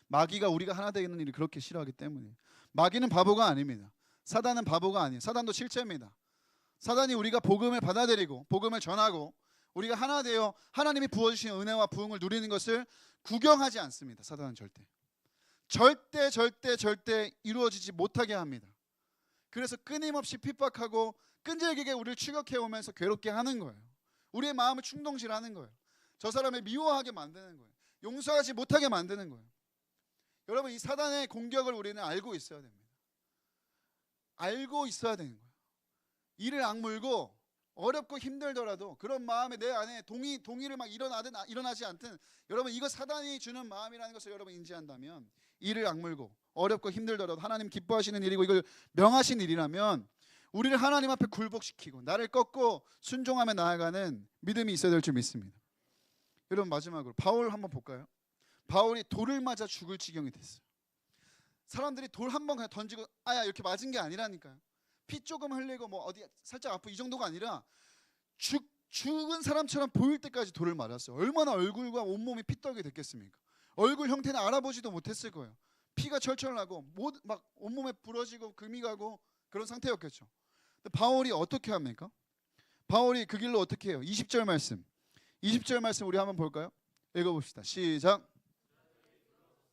Speaker 1: 마귀가 우리가 하나 되는 일을 그렇게 싫어하기 때문이에요. 마귀는 바보가 아닙니다. 사단은 바보가 아니에요. 사단도 실체입니다. 사단이 우리가 복음을 받아들이고 복음을 전하고 우리가 하나 되어 하나님이 부어주신 은혜와 부흥을 누리는 것을 구경하지 않습니다. 사단은 절대 이루어지지 못하게 합니다. 그래서 끊임없이 핍박하고 끈질기게 우리를 추격해오면서 괴롭게 하는 거예요. 우리의 마음을 충동질하는 거예요. 저 사람을 미워하게 만드는 거예요. 용서하지 못하게 만드는 거예요. 여러분 이 사단의 공격을 우리는 알고 있어야 됩니다. 알고 있어야 되는 거예요. 이를 악물고 어렵고 힘들더라도 그런 마음에 내 안에 동의를 막 일어나지 않든 여러분 이거 사단이 주는 마음이라는 것을 여러분 인지한다면 이를 악물고 어렵고 힘들더라도 하나님 기뻐하시는 일이고 이걸 명하신 일이라면 우리를 하나님 앞에 굴복시키고 나를 꺾고 순종하며 나아가는 믿음이 있어야 될 줄 믿습니다. 여러분 마지막으로 바울 한번 볼까요? 바울이 돌을 맞아 죽을 지경이 됐어요. 사람들이 돌 한 번 그냥 던지고 아야 이렇게 맞은 게 아니라니까요. 피 조금 흘리고 뭐 어디 살짝 아프고 이 정도가 아니라 죽은 사람처럼 보일 때까지 돌을 맞았어요. 얼마나 얼굴과 온몸이 피떡이 됐겠습니까? 얼굴 형태는 알아보지도 못했을 거예요. 피가 철철 나고 막 온몸에 부러지고 금이 가고 그런 상태였겠죠. 근데 바울이 어떻게 합니까? 바울이 그 길로 어떻게 해요? 20절 말씀 우리 한번 볼까요? 읽어봅시다. 시작.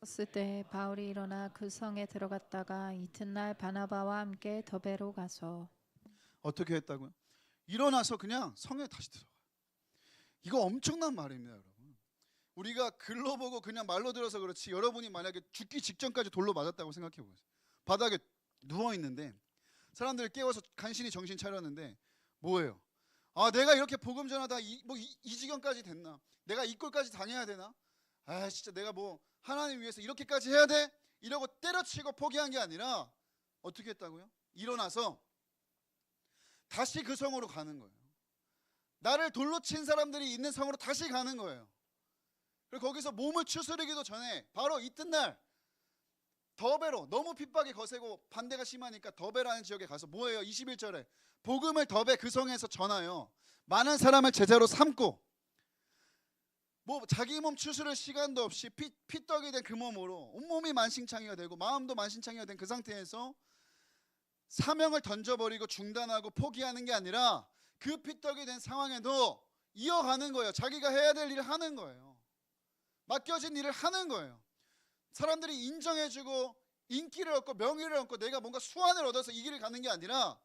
Speaker 2: 었을 때 바울이 일어나 그 성에 들어갔다가 이튿날 바나바와 함께 더베로 가서
Speaker 1: 어떻게 했다고요? 일어나서 그냥 성에 다시 들어가요. 이거 엄청난 말입니다, 여러분. 우리가 글로 보고 그냥 말로 들어서 그렇지 여러분이 만약에 죽기 직전까지 돌로 맞았다고 생각해 보세요. 바닥에 누워 있는데 사람들을 깨워서 간신히 정신 차렸는데 뭐예요? 아, 내가 이렇게 복음 전하다 이 지경까지 됐나? 내가 이 꼴까지 당해야 되나? 아, 진짜 내가 뭐 하나님 위해서 이렇게까지 해야 돼? 이러고 때려치고 포기한 게 아니라 어떻게 했다고요? 일어나서 다시 그 성으로 가는 거예요. 나를 돌로 친 사람들이 있는 성으로 다시 가는 거예요. 그리고 거기서 몸을 추스르기도 전에 바로 이튿날 더베로, 너무 핍박이 거세고 반대가 심하니까 더베라는 지역에 가서 뭐예요? 21절에 복음을 더베 그 성에서 전하여 많은 사람을 제자로 삼고, 뭐 자기 몸 추스를 시간도 없이 피떡이 된 그 몸으로 온몸이 만신창이가 되고 마음도 만신창이가 된 그 상태에서 사명을 던져버리고 중단하고 포기하는 게 아니라 그 피떡이 된 상황에도 이어가는 거예요. 자기가 해야 될 일을 하는 거예요. 맡겨진 일을 하는 거예요. 사람들이 인정해주고 인기를 얻고 명예를 얻고 내가 뭔가 수완을 얻어서 이 길을 가는 게 아니라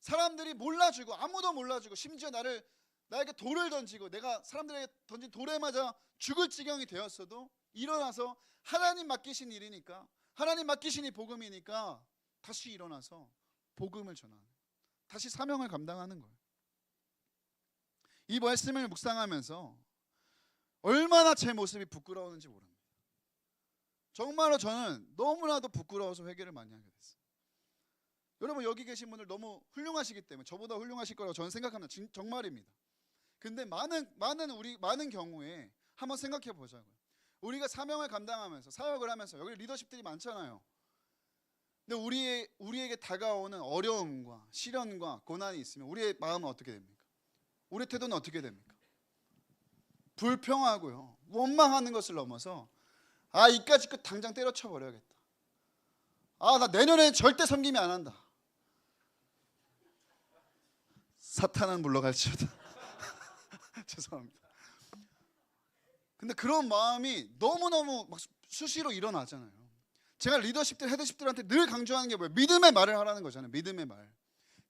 Speaker 1: 사람들이 몰라주고 아무도 몰라주고 심지어 나에게 돌을 던지고 내가 사람들에게 던진 돌에 맞아 죽을 지경이 되었어도 일어나서 하나님 맡기신 일이니까, 하나님 맡기신 이 복음이니까 다시 일어나서 복음을 전하는, 다시 사명을 감당하는 거예요. 이 말씀을 묵상하면서 얼마나 제 모습이 부끄러웠는지 모릅니다. 정말로 저는 너무나도 부끄러워서 회개를 많이 하게 됐어요. 여러분 여기 계신 분들 너무 훌륭하시기 때문에 저보다 훌륭하실 거라고 저는 생각합니다. 정말입니다. 근데 많은 경우에 한번 생각해 보자고요. 우리가 사명을 감당하면서 사역을 하면서 여기 리더십들이 많잖아요. 근데 우리에게 다가오는 어려움과 시련과 고난이 있으면 우리의 마음은 어떻게 됩니까? 우리의 태도는 어떻게 됩니까? 불평하고요, 원망하는 것을 넘어서 아, 이까짓 것 당장 때려쳐 버려야겠다. 아, 나 내년에는 절대 섬김이 안 한다. 사탄은 물러갈지어다. 죄송합니다. 근데 그런 마음이 너무너무 막 수시로 일어나잖아요. 제가 리더십들, 헤드십들한테 늘 강조하는 게 뭐예요? 믿음의 말을 하라는 거잖아요. 믿음의 말.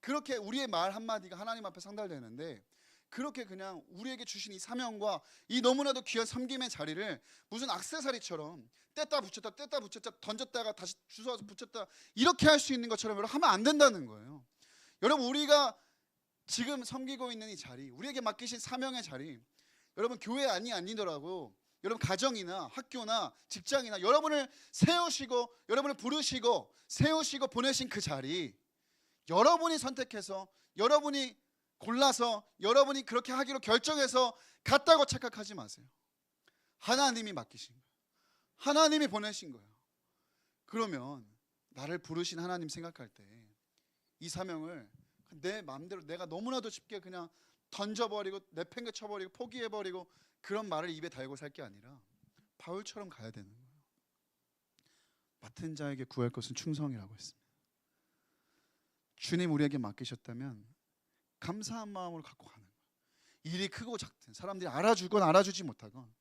Speaker 1: 그렇게 우리의 말 한마디가 하나님 앞에 상달되는데, 그렇게 그냥 우리에게 주신 이 사명과 이 너무나도 귀한 섬김의 자리를 무슨 액세서리처럼 뗐다 붙였다 던졌다가 다시 주워와서 붙였다 이렇게 할 수 있는 것처럼 여러분 하면 안 된다는 거예요. 여러분 우리가 지금 섬기고 있는 이 자리, 우리에게 맡기신 사명의 자리, 여러분 교회 아니더라도 여러분 가정이나 학교나 직장이나 여러분을 세우시고 여러분을 부르시고 세우시고 보내신 그 자리, 여러분이 선택해서 여러분이 골라서 여러분이 그렇게 하기로 결정해서 갔다고 착각하지 마세요. 하나님이 맡기신 거예요. 하나님이 보내신 거예요. 그러면 나를 부르신 하나님 생각할 때 이 사명을 내 마음대로 내가 너무나도 쉽게 그냥 던져버리고 내팽개쳐버리고 포기해버리고 그런 말을 입에 달고 살 게 아니라 바울처럼 가야 되는 거예요. 맡은 자에게 구할 것은 충성이라고 했습니다. 주님 우리에게 맡기셨다면 감사한 마음으로 갖고 가는 거예요. 일이 크고 작든 사람들이 알아주건 알아주지 못하건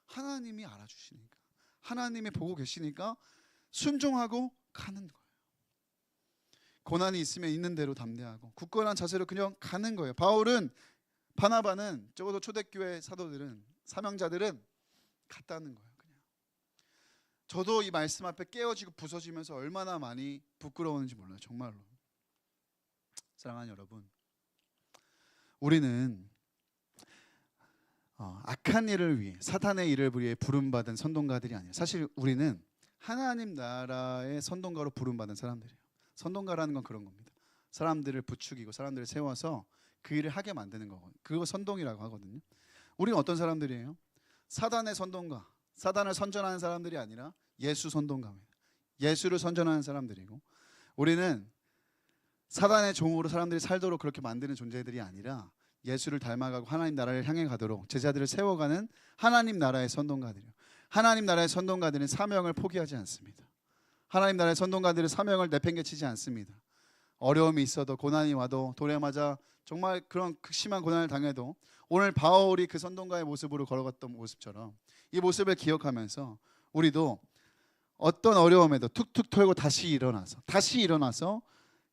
Speaker 1: 하나님이 알아주시니까, 하나님이 보고 계시니까 순종하고 가는 거예요. 고난이 있으면 있는 대로 담대하고 굳건한 자세로 그냥 가는 거예요. 바나바는 적어도 초대교회 사도들은, 사명자들은 갔다는 거예요. 그냥 저도 이 말씀 앞에 깨어지고 부서지면서 얼마나 많이 부끄러웠는지 몰라요. 정말로. 사랑하는 여러분, 우리는 악한 일을 위해, 사탄의 일을 위해 부름받은 선동가들이 아니에요. 사실 우리는 하나님 나라의 선동가로 부름받은 사람들이에요. 선동가라는 건 그런 겁니다. 사람들을 부추기고 사람들을 세워서 그 일을 하게 만드는 거거든요. 그거 선동이라고 하거든요. 우리는 어떤 사람들이에요? 사단의 선동가, 사단을 선전하는 사람들이 아니라 예수 선동가입니다. 예수를 선전하는 사람들이고, 우리는 사단의 종으로 사람들이 살도록 그렇게 만드는 존재들이 아니라 예수를 닮아가고 하나님 나라를 향해 가도록 제자들을 세워가는 하나님 나라의 선동가들이에요. 하나님 나라의 선동가들은 사명을 포기하지 않습니다. 하나님 나라의 선동가들은 사명을 내팽개치지 않습니다. 어려움이 있어도, 고난이 와도, 돌에 맞아 정말 그런 극심한 고난을 당해도 오늘 바울이 그 선동가의 모습으로 걸어갔던 모습처럼 이 모습을 기억하면서 우리도 어떤 어려움에도 툭툭 털고 다시 일어나서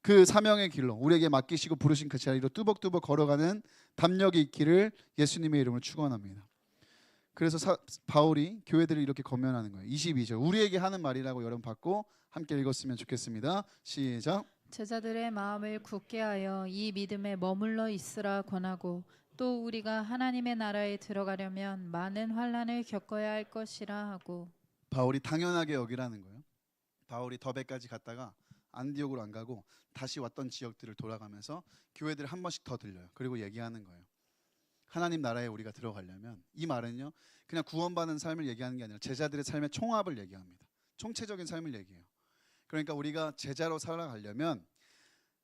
Speaker 1: 그 사명의 길로 우리에게 맡기시고 부르신 그 자리로 뚜벅뚜벅 걸어가는 담력이 있기를 예수님의 이름으로 축원합니다. 그래서 바울이 교회들을 이렇게 권면하는 거예요. 22절 우리에게 하는 말이라고 여러분 받고 함께 읽었으면 좋겠습니다. 시작.
Speaker 2: 제자들의 마음을 굳게 하여 이 믿음에 머물러 있으라 권하고 또 우리가 하나님의 나라에 들어가려면 많은 환난을 겪어야 할 것이라 하고.
Speaker 1: 바울이 당연하게 여기라는 거예요. 바울이 더베까지 갔다가 안디옥으로 안 가고 다시 왔던 지역들을 돌아가면서 교회들을 한 번씩 더 들려요. 그리고 얘기하는 거예요. 하나님 나라에 우리가 들어가려면, 이 말은요 그냥 구원받은 삶을 얘기하는 게 아니라 제자들의 삶의 총합을 얘기합니다. 총체적인 삶을 얘기해요. 그러니까 우리가 제자로 살아가려면,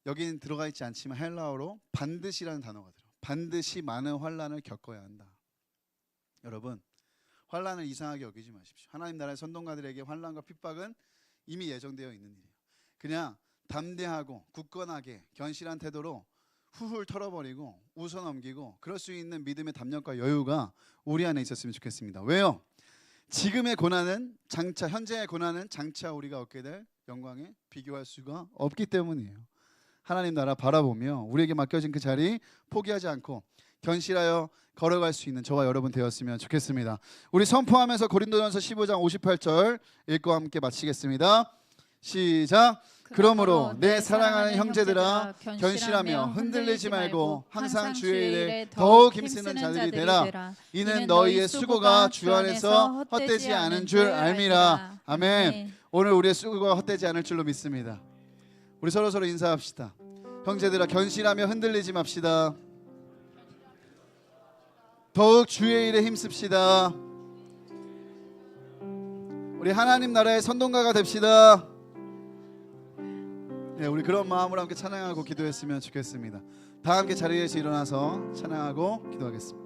Speaker 1: 여기는 들어가 있지 않지만 헬라어로 반드시라는 단어가 들어요. 반드시 많은 환난을 겪어야 한다. 여러분, 환난을 이상하게 여기지 마십시오. 하나님 나라의 선동가들에게 환난과 핍박은 이미 예정되어 있는 일이에요. 그냥 담대하고 굳건하게 견실한 태도로 훌훌 털어버리고 웃어넘기고 그럴 수 있는 믿음의 담력과 여유가 우리 안에 있었으면 좋겠습니다. 왜요? 지금의 고난은 장차, 현재의 고난은 장차 우리가 얻게 될 영광에 비교할 수가 없기 때문이에요. 하나님 나라 바라보며 우리에게 맡겨진 그 자리 포기하지 않고 견실하여 걸어갈 수 있는 저와 여러분 되었으면 좋겠습니다. 우리 선포하면서 고린도전서 15장 58절 읽고 함께 마치겠습니다. 시작. 그러므로 내 사랑하는 형제들아, 견실하며 흔들리지 말고 항상 주의 일에 더욱 힘쓰는 자들이 되라. 이는 너희의 수고가 주 안에서 헛되지 않은 줄 알미라. 아멘. 오늘 우리의 수고가 헛되지 않을 줄로 믿습니다. 우리 서로 인사합시다. 형제들아, 견실하며 흔들리지 맙시다. 더욱 주의 일에 힘씁시다. 우리 하나님 나라의 선동가가 됩시다. 네, 우리 그런 마음으로 함께 찬양하고 기도했으면 좋겠습니다. 다 함께 자리에서 일어나서 찬양하고 기도하겠습니다.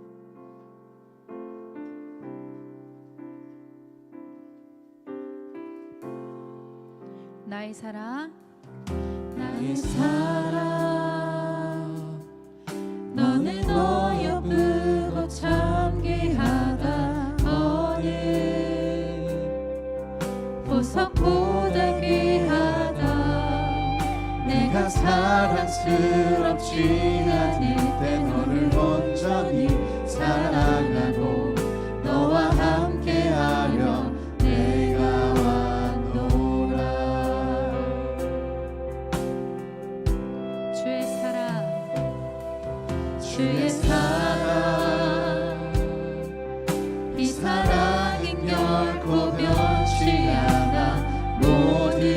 Speaker 2: 나의 사랑,
Speaker 3: 나의 사랑, 너는 어여쁘고 참귀하다. 어느 보석보다 귀하다. 내가 사랑스럽지 않을 때 너를 온전히 사랑하고 너와 함께하려 내가 왔노라.
Speaker 2: 주의 사랑,
Speaker 3: 주의 사랑, 이 사랑은 결코 변치 않아. 모든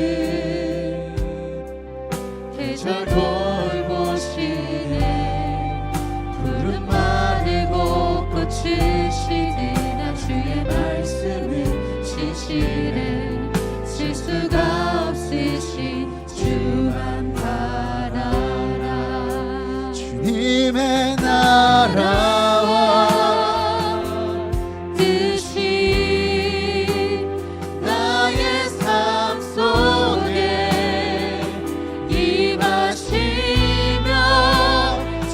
Speaker 3: 계절 돌보시네. 푸른 마르고 꽃을 시드나 주의 말씀은 진실해. 실수가 없으신 주만 바라라.
Speaker 1: 주님의 나라와
Speaker 3: 뜻이 나의 삶 속에 임하시며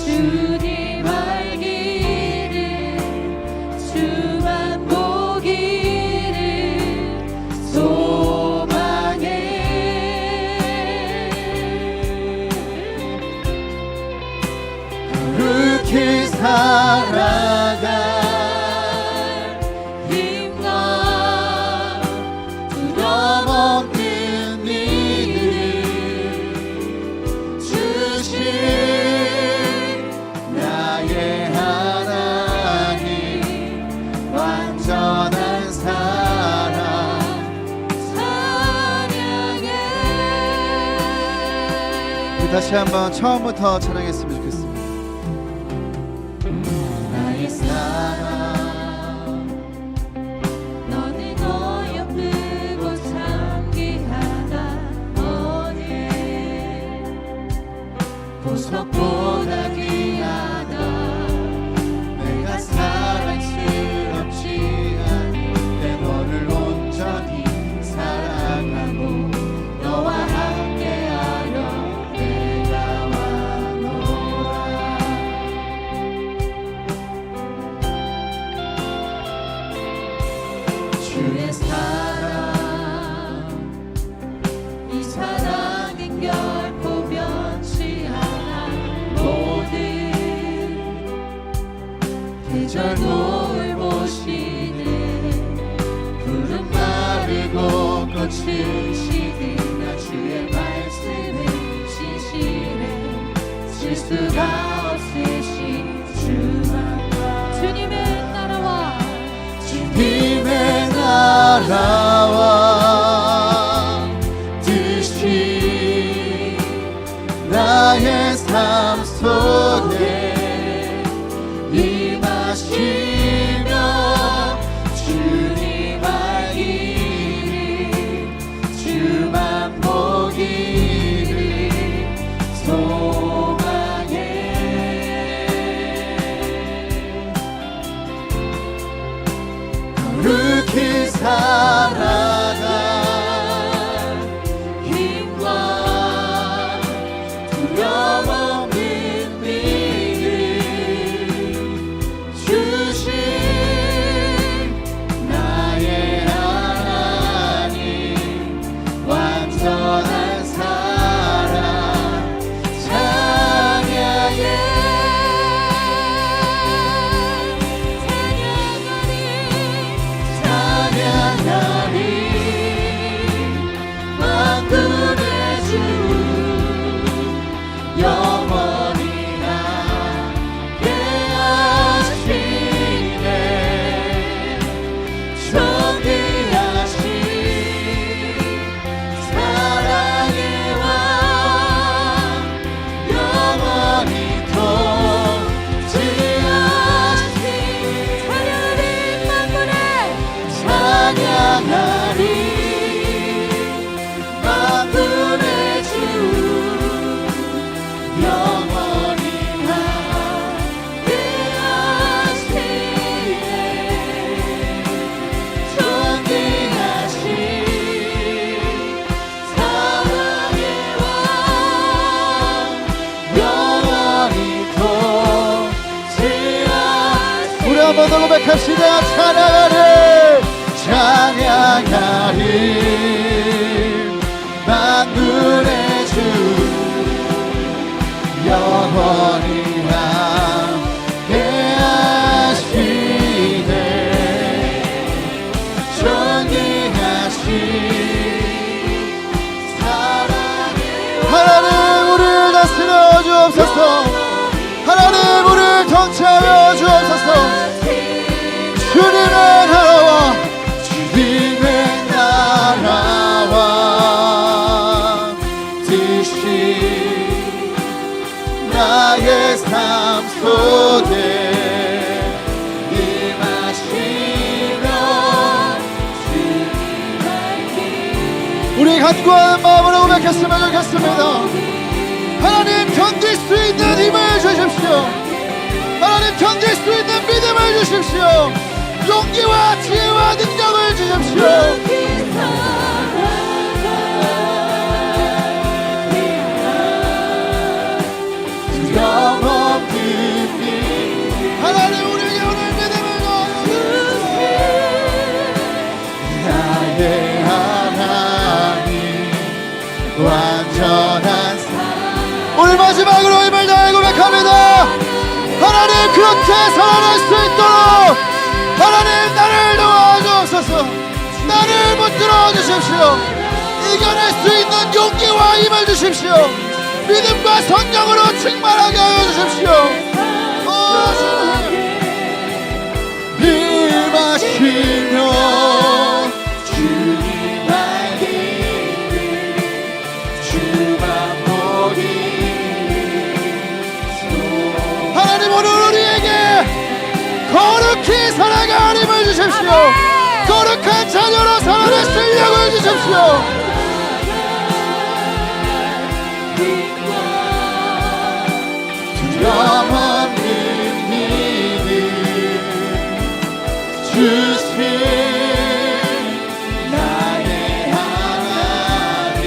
Speaker 3: 주님 알기를 주만 보기를 소망해. 그렇게 살아갈 힘과 두려움없는 믿음 주신 나의 하나님, 완전한 사랑 찬양해.
Speaker 1: 우리 다시 한번 처음부터 찬양했으면 좋겠습니다.
Speaker 3: 나의 사랑, 너는 어여쁘고 참귀하다. 어느 보석보다 귀하다. 내가 사랑스럽지 않을 때 너를 온전히 사랑하고 너와 함께하려 내가 왔노라. 주의 사랑, 이 사랑은 결코 변치 않아. 모든 계절 돌보시네. 푸른 마르고 꽃을 시드나 주의 말씀은 수가 없으신 주만
Speaker 2: 주님의 나라와
Speaker 1: 주님의 나라와 뜻이 나의 삶 속에 임하시며 주님 알기를 주만 보기를 소망해. 거룩히 살아가 힘과 두려움 없는 믿음 주신 나의 하나님 완전한 사랑 찬양해. 찬양하리 만군의 주 영원히 함께 하시네. 존귀하신 사랑의 왕 영원히 통치하신 찬양하리 만군의 주 영원히 함께 하시네. 존귀하신 사랑의 왕 영원히 통치하시네. 우리 한번 더 고백합시다. 찬양하리 찬양하리 만군의 주 영원히 함께 하시네. 존귀하신 사랑의 하나님 우리를 다스려 주옵소서. 하나님 우리를 통치하여 주옵소서. 주님의 나라와 주님의 나라와 뜻이 나의 삶 속에 임하시며 우리 간구하는 마음으로 고백했으면 좋겠습니다. 하나님 견딜 수 있는 힘을 주십시오. 하나님 견딜 수 있는 믿음을 주십시오. 용기와 지혜와 능력을 주십시오. 두려움 없는 믿음 하나님 우리에게 오늘 믿음을 주시옵소서. 나의 하나님 완전한 사랑 우리 마지막으로 힘을 다해 고백합니다. 하나님 그렇게 살아날 수 있도록 하나님 나를 도와주옵소서. 나를 붙들어 주십시오. 이겨낼 수 있는 용기와 힘을 주십시오. 믿음과 성령으로 충만하게 하여 주십시오. 임하시며 주님 알기를 주만 보기를 하나님 오늘 우리에게 거룩히 살아갈 힘을 주십시오. 거룩한 자녀로 살아갈 실력을 주십시오. 두려움 없는 믿음 주신 나의 하나님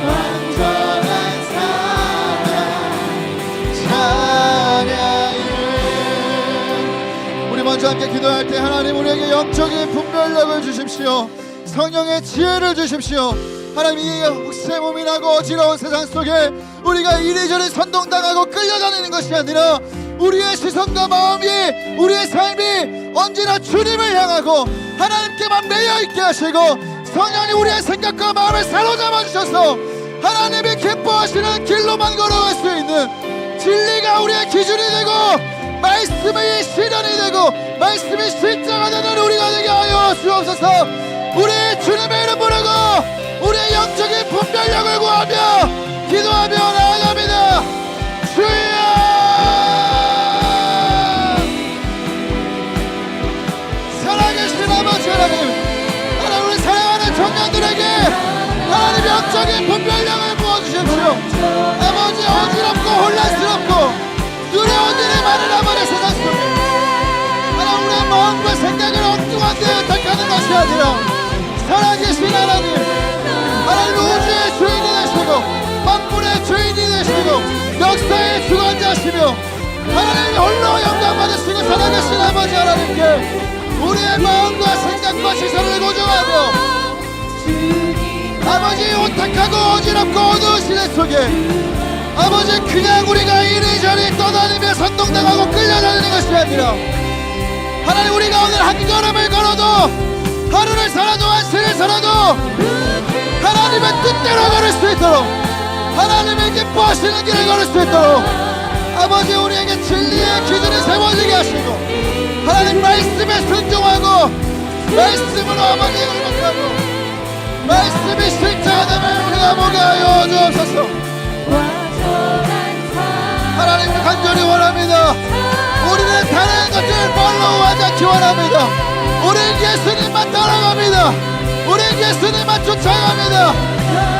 Speaker 1: 완전한 사랑 찬양해. 우리 먼저 함께 기도할 때 하나님 우리에게 영적인 분별력을 주십시오. 성령의 지혜를 주십시오. 하나님 이 흑세 몸이 나고 어지러운 세상 속에 우리가 이리저리 선동당하고 끌려다니는 것이 아니라 우리의 시선과 마음이 우리의 삶이 언제나 주님을 향하고 하나님께만 매여있게 하시고 성령이 우리의 생각과 마음을 사로잡아 주셔서 하나님이 기뻐하시는 길로만 걸어갈 수 있는 진리가 우리의 기준이 되고 말씀이 실현이 되고 말씀이 실제가 되는 우리가 되게 하여 주옵소서. 우리 주님의 이름 부르고 우리의 영적인 분별력을 구하며 기도하며 나아갑니다. 주여 살아계신 아버지 하나님, 하나님 우리 사랑하는 청년들에게 하나님 영적인 분별력을 부어주십시오. 아버지 어지럽고 혼란스럽고 두려운 일이 많은 아버지 세상 속에 하나님 우리의 마음과 생각을 엉뚱한 데에 택하는 것이 아니라 살아계신 하나님, 하나님 우주의 주인이 되시고 만물의 주인이 되시고 역사의 주관자시며 하나님 홀로 영광 받으시고 살아계신 아버지 하나님께 우리의 마음과 생각과 시선을 고정하며 아버지 오탁하고 어지럽고 어두운 시대 속에 아버지 그냥 우리가 이리저리 떠다니며 선동당하고 끌려다니는 것이 아니라 하나님 우리가 오늘 한 걸음을 걸어도 하루를 살아도 한시를 살아도 하나님의 뜻대로 걸을 수 있도록 하나님의 기뻐하시는 길을 걸을 수 있도록 아버지 우리에게 진리의 기준이 세워지게 하시고 하나님 말씀에 순종하고 말씀으로 아버지의 굴복하고 말씀이 실제하다면 우리가 보게 하여 주옵소서. 하나님을 간절히 원합니다. 우리는 다른 것들을 팔로우하지 않기 원합니다. 우리는 예수님만 따라갑니다. 우리는 예수님만 쫓아갑니다.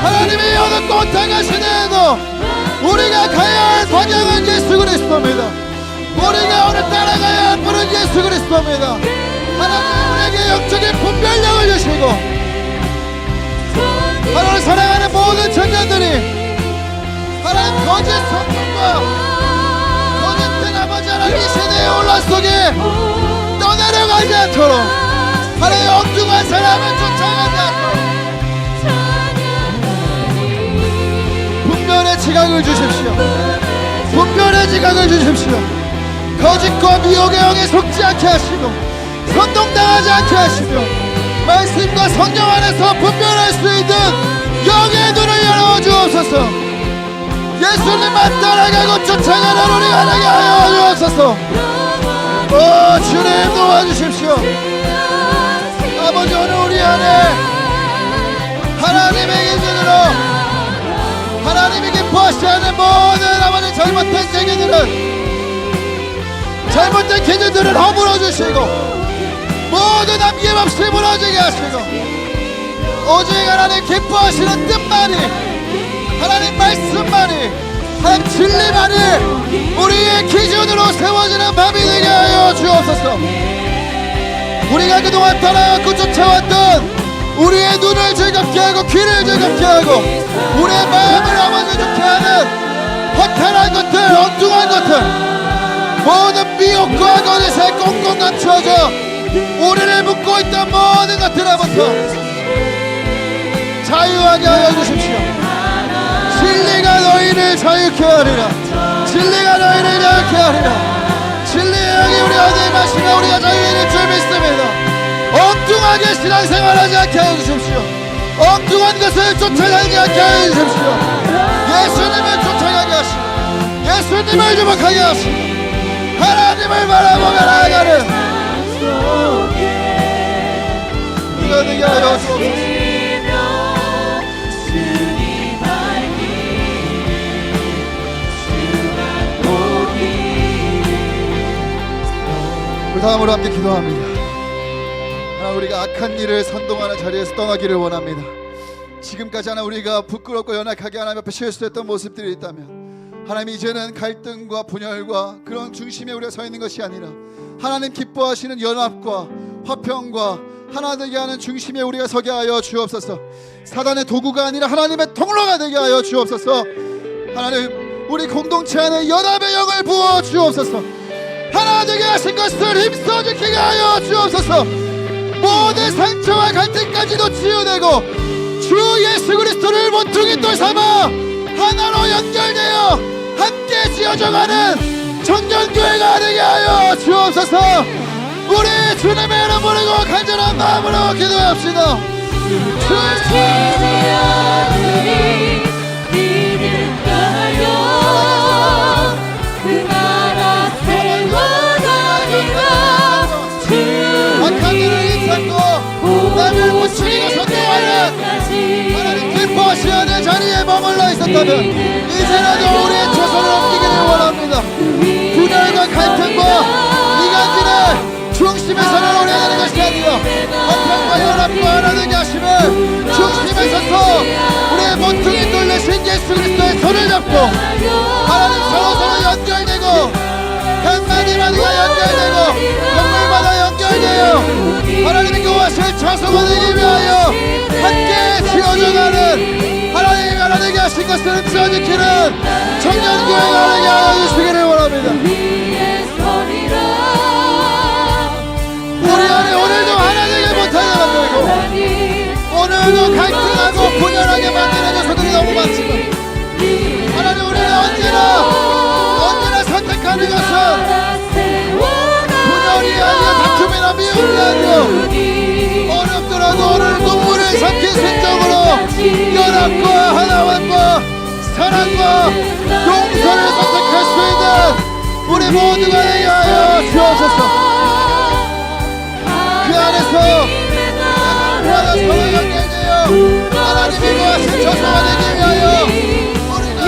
Speaker 1: 하나님이 어느 곳에 가시더라도 우리가 가야 할 방향은 예수 그리스도입니다. 우리가 오늘 따라가야 할 분은 예수 그리스도입니다. 하나님 우리에게 영적인 분별력을 주시고 하나님 사랑하는 모든 청년들이 하나님 거짓 성품과 거짓된 아버지 하나님 이 세대의 혼란 속에 떠내려가지 않도록 하나님 엉뚱한 사람을 쫓아가지 않도록 분별의 지각을 주십시오. 분별의 지각을 주십시오. 거짓과 미혹의 영에 속지 않게 하시고 선동당하지 않게 하시며 말씀과 성령 안에서 분별할 수 있는 영의 눈을 열어주옵소서. 예수님만 따라가고 쫓아가는 우리가 되게 하여 주옵소서. 오 주님 도와주십시오. 아버지 오늘 우리 안에 하나님의 기준으로 하나님이 기뻐하시는 모든 아버지 잘못된 세계들은 잘못된 기준들을 허물어 주시고 모두 남김없이 무너지게 하시고 오직 하나님 기뻐하시는 뜻만이 하나님 말씀만이 하나님 진리만이 우리의 기준으로 세워지는 밤이 되게 하여 주옵소서. 우리가 그동안 따라갔고 쫓아왔던 우리의 눈을 즐겁게 하고 귀를 즐겁게 하고 우리의 마음을 아버지 좋게 하는 허탈한 것들 엉뚱한 것들 모든 미혹과 거짓에 꽁꽁 감추어져 우리를 묶고 있던 모든 것들로부터 자유하게 하여 주십시오. 진리가 너희를 자유케 하리라. 진리가 너희를 자유케 하리라. 진리의 영이 우리 안에 마시며 우리가 자유해질 줄 믿습니다. 엉뚱하게 신앙생활하지 않게 하여 주십시오. 엉뚱한 것을 쫓아가지 않게 하여 주십시오. 예수님을 쫓아가게 하시고 예수님을 주목하게 하시고 하나님을 바라보며 나아가는 우리가 되게 하여 주옵소서. 우리 다음으로 함께 기도합니다. 하나님 우리가 악한 일을 선동하는 자리에서 떠나기를 원합니다. 지금까지 하나 우리가 부끄럽고 연약하게 하나님 앞에 실수했던 모습들이 있다면 하나님 이제는 갈등과 분열과 그런 중심에 우리가 서 있는 것이 아니라 하나님 기뻐하시는 연합과 화평과 하나 되게 하는 중심에 우리가 서게 하여 주옵소서. 사단의 도구가 아니라 하나님의 통로가 되게 하여 주옵소서. 하나님 우리 공동체 안에 연합의 영을 부어 주옵소서. 하나 되게 하신 것을 힘써 지키게 하여 주옵소서. 모든 상처와 갈등까지도 치유되고 주 예수 그리스도를 모퉁이 돌 삼아 하나로 연결되어 함께 지어져가는 청년교회가 되게 하여 주옵소서. 우리 주님의 이름 부르고 간절한 마음으로 기도합시다. 주여 약한 일을 인상고 남을 부추기고 선동하는 하나님 기뻐하시는 자리에 머물러 있었다면 이제라도 우리의 조선을 옮기기를 원합니다. 분열과 갈등과 이간질의 중심에서는 오래 가는 것이 아니라 화평과 연합과 하나 되게 하심을 중심에 서서 우리의 모퉁이 돌리신 예수 그리스도의 손을 잡고 하나님 서로 연결되고 한마디마디가 연결되고 건물마다 연결되어 하나님이 교하실 자성을 되기 위하여 함께 지어져가는 하나님이 하나되게 하신 것을 지어지키는 청년교회가 하나되게 하여 주시기를 원합니다. 우리 안에 오늘도 하나되게 못하게 만들고 오늘도 갈등하고 분열하게 만드는 녀석들이 너무 많지만 하나님 우리는 언제나 선택하는 것은 분열이 아니라 다툼이나 미움이 아니라 어렵더라도 오늘 눈물을 삭힌 심정으로 연합과 하나됨과 사랑과 용서를 선택할 수 있는 우리 모두가 되게 하여 주옵소서. 그 안에서 하나 서로 연결되어 하나님이 거하신 저소가 되기 위하여 우리가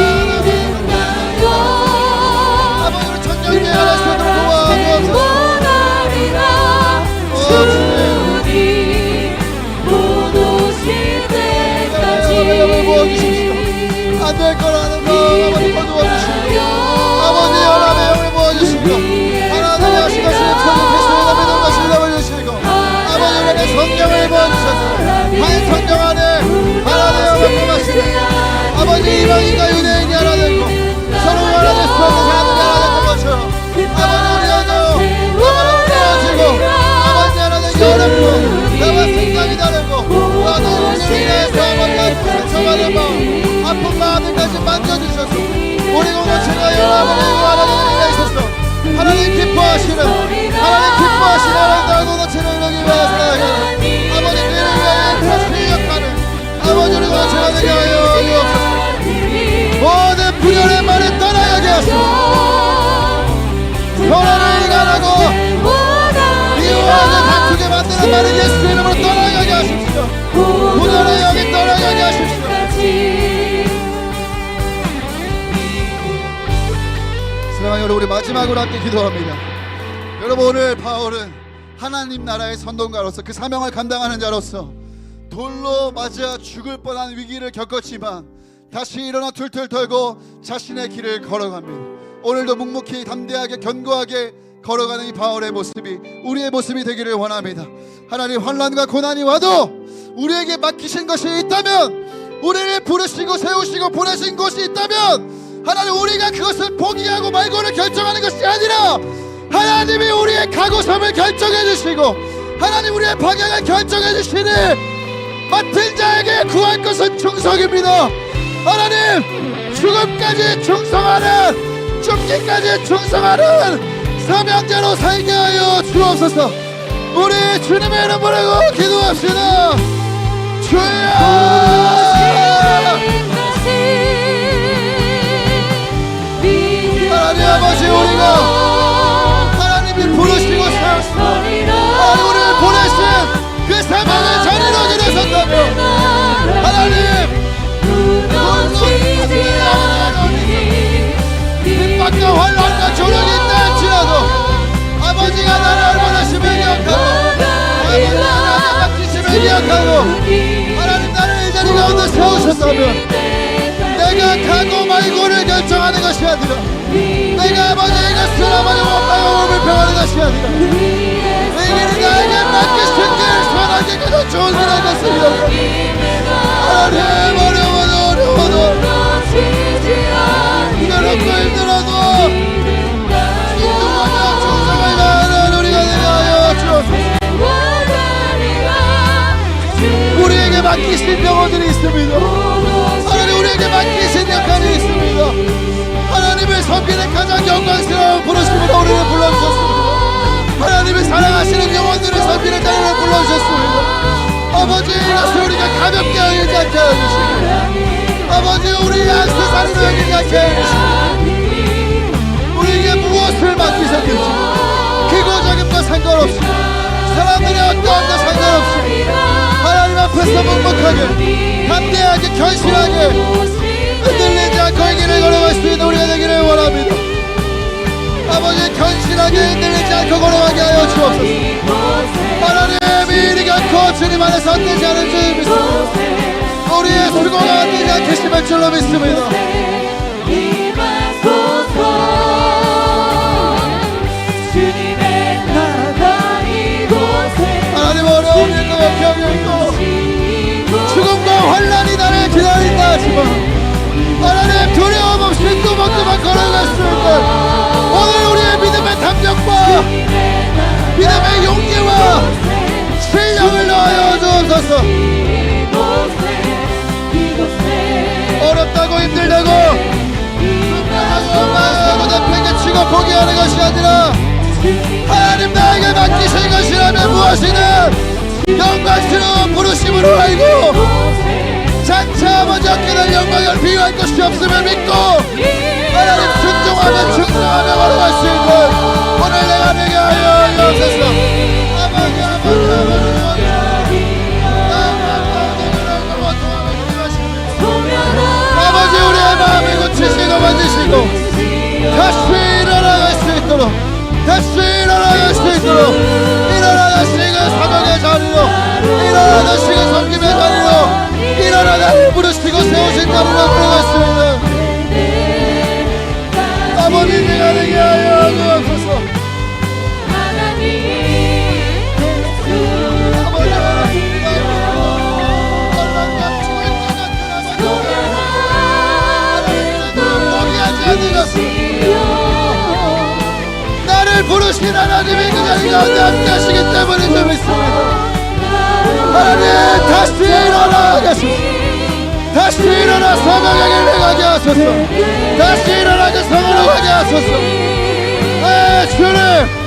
Speaker 1: 아버지 우리 청년교회 안에서 도와주옵소서. 안될 거라는 거 아버지 도와주시고 아버지 연합의 영을 모아주시고 하나님이 하신 것을 천국했습니다. 믿음 것을 넘어주시고 아버지 우리의 성경을 모아주셔서 한 성경 안에 하나님의 영을 모아주시고 아버지 이방인과 유대인이 하나 되고 서로 하나 될 수 없는 사람들이 하나 되는 것처럼 아버지 우리도 모아지고 아버지 하나 되기 어렵고 나와 생각이 다르고 나도 우리를 위해서 아버지 상처받은 마음 아픈 마음들까지 만져주셔서 우리 공동체가 연합을 이루고 하나님의 있어서 하나님 기뻐하시는 하나님 공동체를 이루기 위하여 살아가는 아버지 그를 위하여 다시 역하는 아버지 우리 공동체가 되게 하여 주옵소서. 모든 불연의 말을 떠나가게 하시고 서로를 이간하고 미워하게 다투게 만드는 말을 예수 이름으로 떠나가게 하십시오. 불연의 영이 떠나가게 하십시오. 사랑하는 여러분 우리 마지막으로 함께 기도합니다. 여러분 오늘 바울은 하나님 나라의 선동가로서 그 사명을 감당하는 자로서 돌로 맞아 죽을 뻔한 위기를 겪었지만 다시 일어나 툴툴 털고 자신의 길을 걸어갑니다. 오늘도 묵묵히 담대하게 견고하게 걸어가는 이 바울의 모습이 우리의 모습이 되기를 원합니다. 하나님 환난과 고난이 와도 우리에게 맡기신 것이 있다면 우리를 부르시고 세우시고 보내신 곳이 있다면 하나님 우리가 그것을 포기하고 말고를 결정하는 것이 아니라 하나님이 우리의 각오섬을 결정해 주시고 하나님 우리의 방향을 결정해 주시니 맡은 자에게 구할 것은 충성입니다. 하나님 죽음까지 충성하는 죽기까지 충성하는 사명자로 살게 하여 주옵소서. 우리 주님의 이름 부르고 기도합시다. 주여 하나님 아버지 우리가 하나님이 부르시고 세우시고 하나님 우리를 보내신 그 사명의 자리로 기대셨다며 하나님 핍박과 환난과 조력이 있다 할지라도 아버지가 나를 얼마나 심히 기억하고 아버지가 나를 맡기심을 기억하고 하나님 나를 이 자리 가운데 세우셨다면 내가 가고 말고를 결정하는 것이 아니라 내가 아버지의 것을 아버지 원망하고 불평하는 것이 아니라 내게 나에게 맡기신 길 선하게 그저 좋은 일할 것을 하나님 어려워도 괴롭고 힘들어도 인도하며 충성을 다하는 우리가 되게 하여 주옵소서. 우리에게 맡기신 병원들이 있습니다. 하나님 우리에게 맡기신 역할이 있습니다. 하나님을 섬기는 가장 영광스러운 부르심으로 우리를 불러주셨습니다. 하나님을 사랑하시는 영혼들을 섬기는 자리를 불러주셨습니다. 아버지 이것을 우리가 가볍게 여기지 않게 해주시고 아버지 우리 악세사리로 여기지 않게 해주시고 우리에게 무엇을 맡기셨든지 크고 작음과 상관없이 사람들이 앞에서 묵묵하게 담대하게 견실하게 흔들리지 않고 이 길을 걸어갈 수 있는 우리가 되기를 원합니다. 아버지 견실하게 흔들리지 않고 걸어가게 하여 주옵소서. 하나님 이리 않고 주님 안에서 헛되지 않은 줄 믿습니다. 우리의 수고가 헛되지 않게 심할 줄로 믿습니다. 하나님 어려운 일도 병이 죽음과 환난이 나를 기다린다 하지만 하나님 두려움 없이 또박또박 걸어갈 수 있는 오늘 우리의 믿음의 담력과 믿음의 용기와 실력을 넣어여 주옵소서. 어렵다고 힘들다고 불평하고 내팽개치고 포기하는 것이 아니라 하나님 나에게 맡기신 것이라면 무엇이든 영광스러운 부르심으로 알고 장차 아버지 어깨날 영광을 비유할 것이 없음을 믿고 하나님 순종하며 충성하며 걸어갈 수 있는 오늘 내가 되게 하여 주옵소서. 아버지 아버지 우리의 마음을 고치시고 만지시고 다시 일어나갈 수 있도록 다시 일어나갈 수 있도록 일어나가시고 사명의 자리로 일어나가시고 섬김의 자리로 일어나가 부르시고 세우신 자리로 들어갈 수 있는 아버지 내가 되게 하여 주옵소서. 나를 부르신 하나님의 그 자리 가운데 함께 하시기 때문에 좀 있습니다. 하나님 다시 일어나가소서. 다시 일어나 사명의 길을 가게 하소서. 다시 일어나게 성으로 가게 하소서. 주님